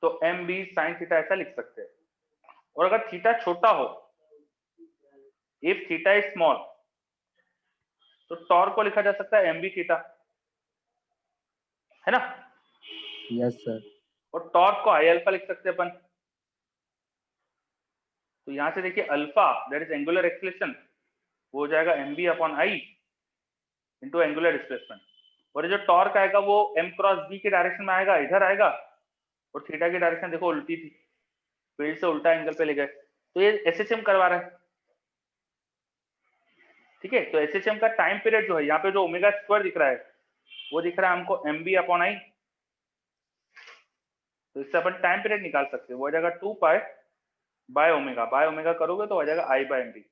तो m v sin थीटा ऐसा लिख सकते हैं। और अगर थीटा छोटा हो, इफ थीटा इज स्मॉल, तो टॉर्क को लिखा जा सकता है m v थीटा, है ना? Yes sir. और टॉर्क को i अल्फा लिख सकते हैं अपन। तो यहां से देखिए alpha that is angular acceleration, वो हो जाएगा mv upon i into angular displacement. और जो टॉर्क आएगा वो m क्रॉस v के डायरेक्शन में आएगा, इधर आएगा, और थीटा की डायरेक्शन देखो उल्टी थी, फील्ड से उल्टा एंगल पे ले गए, तो ये SHM करवा रहा है। ठीक है, तो SHM का टाइम पीरियड जो है, यहाँ पे जो ओमेगा स्क्वायर दिख रहा है वो दिख रहा है हमको mv अपॉन i। तो इससे अपन टाइम पीरियड निकाल सकते हैं, वो हो जाएगा 2 पाई बाय ओमेगा करोगे तो हो जाएगा i बाय mv।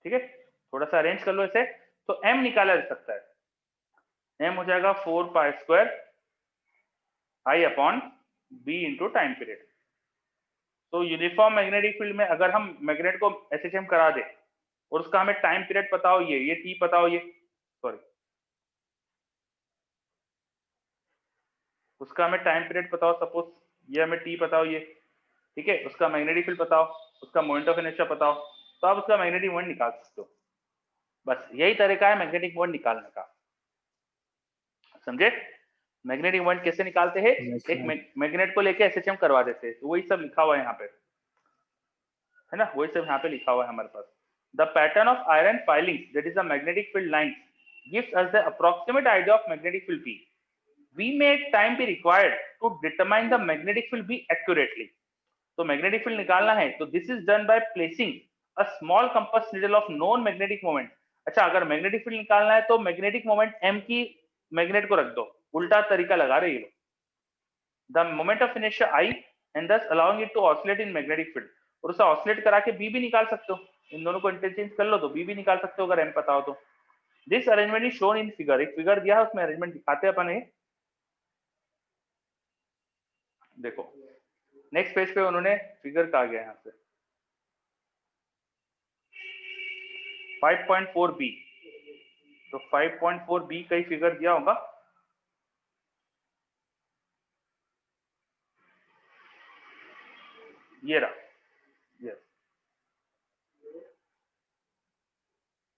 ठीक है, थोड़ा सा अरेंज कर लो इसे, तो m निकाला जा सकता है, m हो जाएगा 4 pi square i upon b into time period. तो यूनिफॉर्म मैग्नेटिक फील्ड में अगर हम मैग्नेट को SHM करा दे और उसका हमें टाइम पीरियड पता हो, ये t पता हो, ये सॉरी उसका हमें टाइम पीरियड पता हो, सपोज ये हमें t पता हो, ये ठीक है, उसका मैग्नेटिक फील्ड पता हो, उसका मोमेंट ऑफ इनर्शिया पता हो, तो आप उसका मैग्नेटिक मोमेंट निकाल सकते हो। बस यही तरीका है मैग्नेटिक मोमेंट निकालने का, समझे? मैग्नेटिक मोमेंट कैसे निकालते हैं? एक मैग्नेट को लेके SHM करवा देते हैं, तो वही सब लिखा हुआ है यहाँ पे, है ना? वही सब यहाँ पे लिखा हुआ है हमारे पास। The pattern of iron filings that is the magnetic field lines gives us the approximate idea of magnetic field P. We may at time be required to determine the magnetic field B accurately. तो magnetic field निकालना है तो this is done by placing a small compass needle of known magnetic moment. अच्छा, अगर magnetic field निकालना है तो magnetic moment m की मैग्नेट को रख दो, उल्टा तरीका लगा रहे हैं ये लोग। The moment of inertia I and thus allowing it to oscillate in magnetic field, और उसे ऑसिलेट करा के B भी निकाल सकते हो, इन दोनों को इंटरचेंज कर लो तो B भी निकाल सकते हो अगर m पता हो तो। This arrangement is shown in figure, एक फिगर दिया है उसमें अरेंजमेंट दिखाते हैं अपन। ये देखो नेक्स्ट पेज पे उन्होंने फिगर कहा गया यहाँ से 5.4b, तो 5.4b का ही फिगर दिया होगा। ये रहा, ये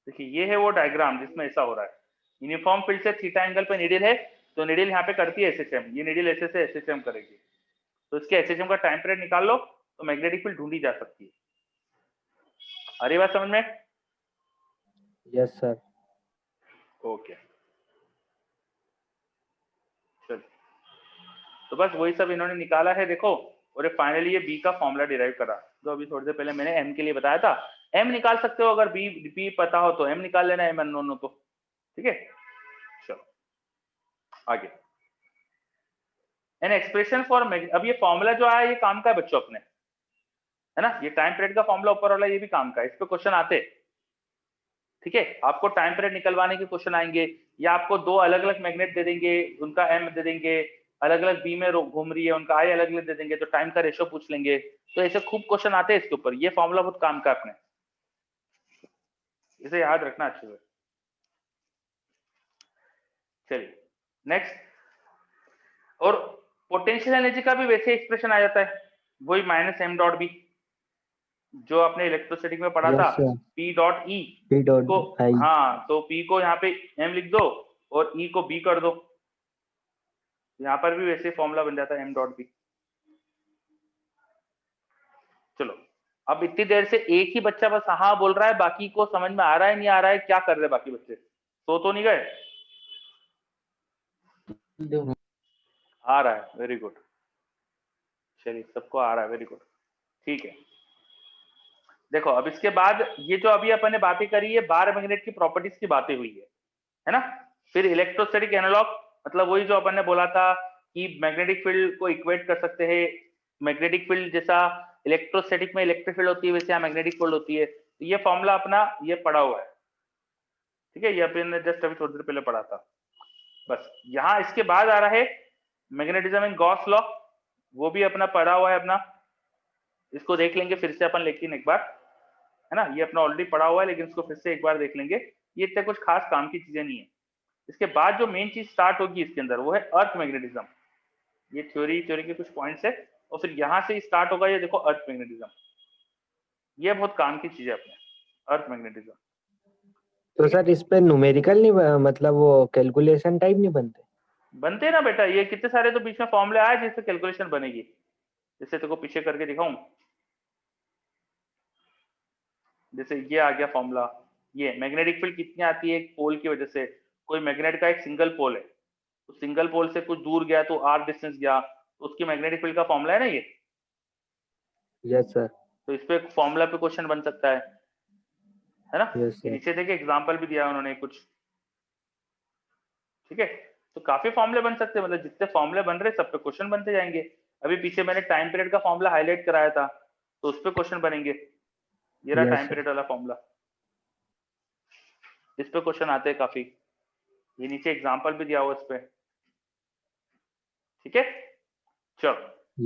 देखिए, ये है वो डायग्राम जिसमें ऐसा हो रहा है। यूनिफॉर्म फील्ड से थीटा एंगल पे नीडल है, तो नीडल यहाँ पे करती है SHM, ये नीडल ऐसे से SHM करेगी, तो इसके SHM का टाइम पीरियड निकाल लो तो मैग्नेटिक फील्ड ढूंढी जा सकती है। आ रही बात समझ में? Yes sir. ओके, चलो, तो बस वही सब इन्होंने निकाला है देखो, और फाइनली ये B का फॉर्मूला डिराइव करा, जो अभी थोड़ी देर पहले मैंने M के लिए बताया था। M निकाल सकते हो, अगर B पता हो तो M निकाल लेना, M अननोन हो तो, ठीक है। चलो आगे, एन एक्सप्रेशन फॉर, अब ये फॉर्मूला जो आया ये काम का है बच्चों अपने, है ना? ये टाइम पीरियड का फॉर्मूला ऊपर वाला ये भी काम का है, इस पे क्वेश्चन आते, ठीक है। आपको टाइम पीरियड निकलवाने के क्वेश्चन आएंगे, या आपको दो अलग अलग मैग्नेट दे देंगे, उनका m दे देंगे, अलग अलग बी में घूम रही है, उनका i अलग अलग दे देंगे, तो टाइम का रेशो पूछ लेंगे। तो ऐसे खूब क्वेश्चन आते हैं इसके ऊपर, ये फॉर्मूला बहुत काम का अपने, इसे याद रखना अच्छे से। चलिए नेक्स्ट, और पोटेंशियल एनर्जी का भी वैसे एक्सप्रेशन आ जाता है, वही माइनस m डॉट बी, जो आपने इलेक्ट्रोस्टैटिक में पढ़ा था, P डॉट E को, हाँ, तो P को यहाँ पे m लिख दो और E को B कर दो, यहाँ पर भी वैसे फॉर्मूला बन जाता है m डॉट बी। चलो अब इतनी देर से एक ही बच्चा बस हाँ बोल रहा है, बाकी को समझ में आ रहा है नहीं आ रहा है, क्या कर रहे बाकी बच्चे, सो तो नहीं गए? आ रहा है, वेरी गुड, चलिए सबको आ रहा है, वेरी गुड, ठीक है। देखो अब इसके बाद ये जो अभी अपन ने बातें करी है बार मैग्नेट की प्रॉपर्टीज की बातें हुई है ना। फिर इलेक्ट्रोस्टैटिक एनालॉग, मतलब वही जो अपन ने बोला था कि मैग्नेटिक फील्ड को इक्वेट कर सकते हैं, मैग्नेटिक फील्ड जैसा इलेक्ट्रोस्टैटिक में इलेक्ट्रिक फील्ड होती है वैसे यहाँ मैग्नेटिक फील्ड होती है। तो ये फॉर्मूला अपना ये पढ़ा हुआ है, ठीक है, ये अपन ने जस्ट अभी थोड़ी देर पहले पढ़ा था। बस यहाँ इसके बाद आ रहा है मैग्नेटिज्म इन गॉस लॉ, वो भी अपना पढ़ा हुआ है अपना, इसको देख लेंगे फिर से अपन लेकिन एक बार, है ना, ये अपना ऑलरेडी पढ़ा हुआ है लेकिन इसको फिर से एक बार देख लेंगे, ये इतने कुछ खास काम की चीजें नहीं है। इसके बाद जो मेन चीज स्टार्ट होगी इसके अंदर वो है अर्थ मैग्नेटिज्म, ये थ्योरी के कुछ पॉइंट्स है, और फिर यहाँ से स्टार्ट होगा ये देखो अर्थ मैग्नेटिज्म, ये बहुत काम की चीज है अपने अर्थ मैग्नेटिज्म। तो सर इस पे न्यूमेरिकल नहीं मतलब वो कैलकुलेशन टाइप नहीं बनते? बनते ना बेटा, ये कितने सारे तो बीच में फॉर्मूले आए जिससे कैलकुलेशन बनेगी, जैसे तेको पीछे करके दिखाऊं, जैसे ये आ गया फॉर्मूला, ये मैग्नेटिक फील्ड कितनी आती है एक पोल की वजह से, कोई मैग्नेट का एक सिंगल पोल है, तो सिंगल पोल से कुछ दूर गया तो आर डिस्टेंस गया, तो उसकी मैग्नेटिक फील्ड का फॉर्मूला है ना ये। Yes sir. तो इस पे फॉर्मूला पे क्वेश्चन बन सकता है ना। यस ये सर। नीचे देखिए एग्जांपल भी दिया है उन्होंने कुछ, ठीक है, तो काफी फॉर्मूले बन सकते हैं, मतलब जितने फॉर्मूले बन रहे सब पे क्वेश्चन बनते जाएंगे। अभी पीछे मैंने टाइम पीरियड का फॉर्मूला हाईलाइट कराया था, तो उस पे क्वेश्चन बनेंगे, ये रहा Yes, टाइम sir. पीरियड वाला फॉर्मूला, इस पे क्वेश्चन आते हैं काफी, ये नीचे एग्जांपल भी दिया हुआ इस पे, ठीक है। चलो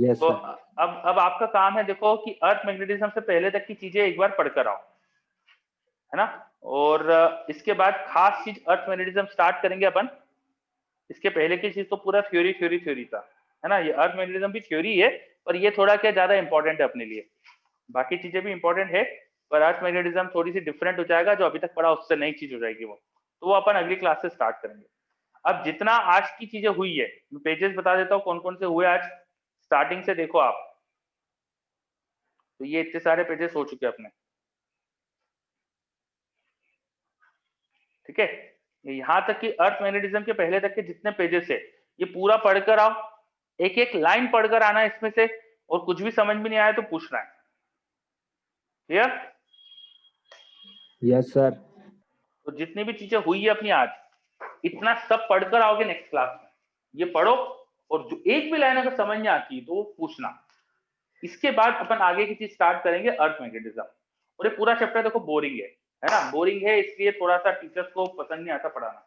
यस तो सर। अब आपका काम है देखो कि अर्थ मैग्नेटिज्म से पहले तक की चीजें एक बार पढ़कर आओ, है ना, और इसके बाद खास चीज अर्थ मैग्नेटिज्म स्टार्ट करेंगे अपन। इसके पहले की चीज तो पूरा थ्योरी था, है ना, ये अर्थ मैग्नेटिज्म भी थ्योरी है, पर ये थोड़ा क्या ज्यादा इंपॉर्टेंट है अपने लिए, बाकी चीजें भी इंपॉर्टेंट है, पर अर्थ मैग्नेटिज्म थोड़ी सी डिफरेंट हो जाएगा, जो अभी तक पढ़ा उससे नई चीज हो जाएगी वो, तो वो अपन अगली क्लास से स्टार्ट करेंगे। अब जितना आज की चीजें हुई है, मैं पेजेस बता देता हूँ कौन कौन से हुए आज, स्टार्टिंग से देखो आप, तो ये इतने सारे पेजेस हो चुके हैं अपने, ठीक है, यहाँ तक कि अर्थ मैग्नेटिज्म के पहले तक के जितने पेजेस है ये पूरा पढ़कर आओ, एक एक लाइन पढ़कर आना इसमें से, और कुछ भी समझ में नहीं आया तो पूछना है, क्लियर? Yes sir. तो जितनी भी चीजें हुई है अपनी आज, इतना सब पढ़कर आओगे नेक्स्ट क्लास में, ये पढ़ो, और जो एक भी लाइन अगर समझ में आती है तो वो पूछना। इसके बाद अपन आगे की चीज स्टार्ट करेंगे अर्थ मैग्नेटिज्म, और ये पूरा चैप्टर देखो बोरिंग है ना, बोरिंग है इसलिए थोड़ा सा टीचर्स को पसंद नहीं आता पढ़ाना,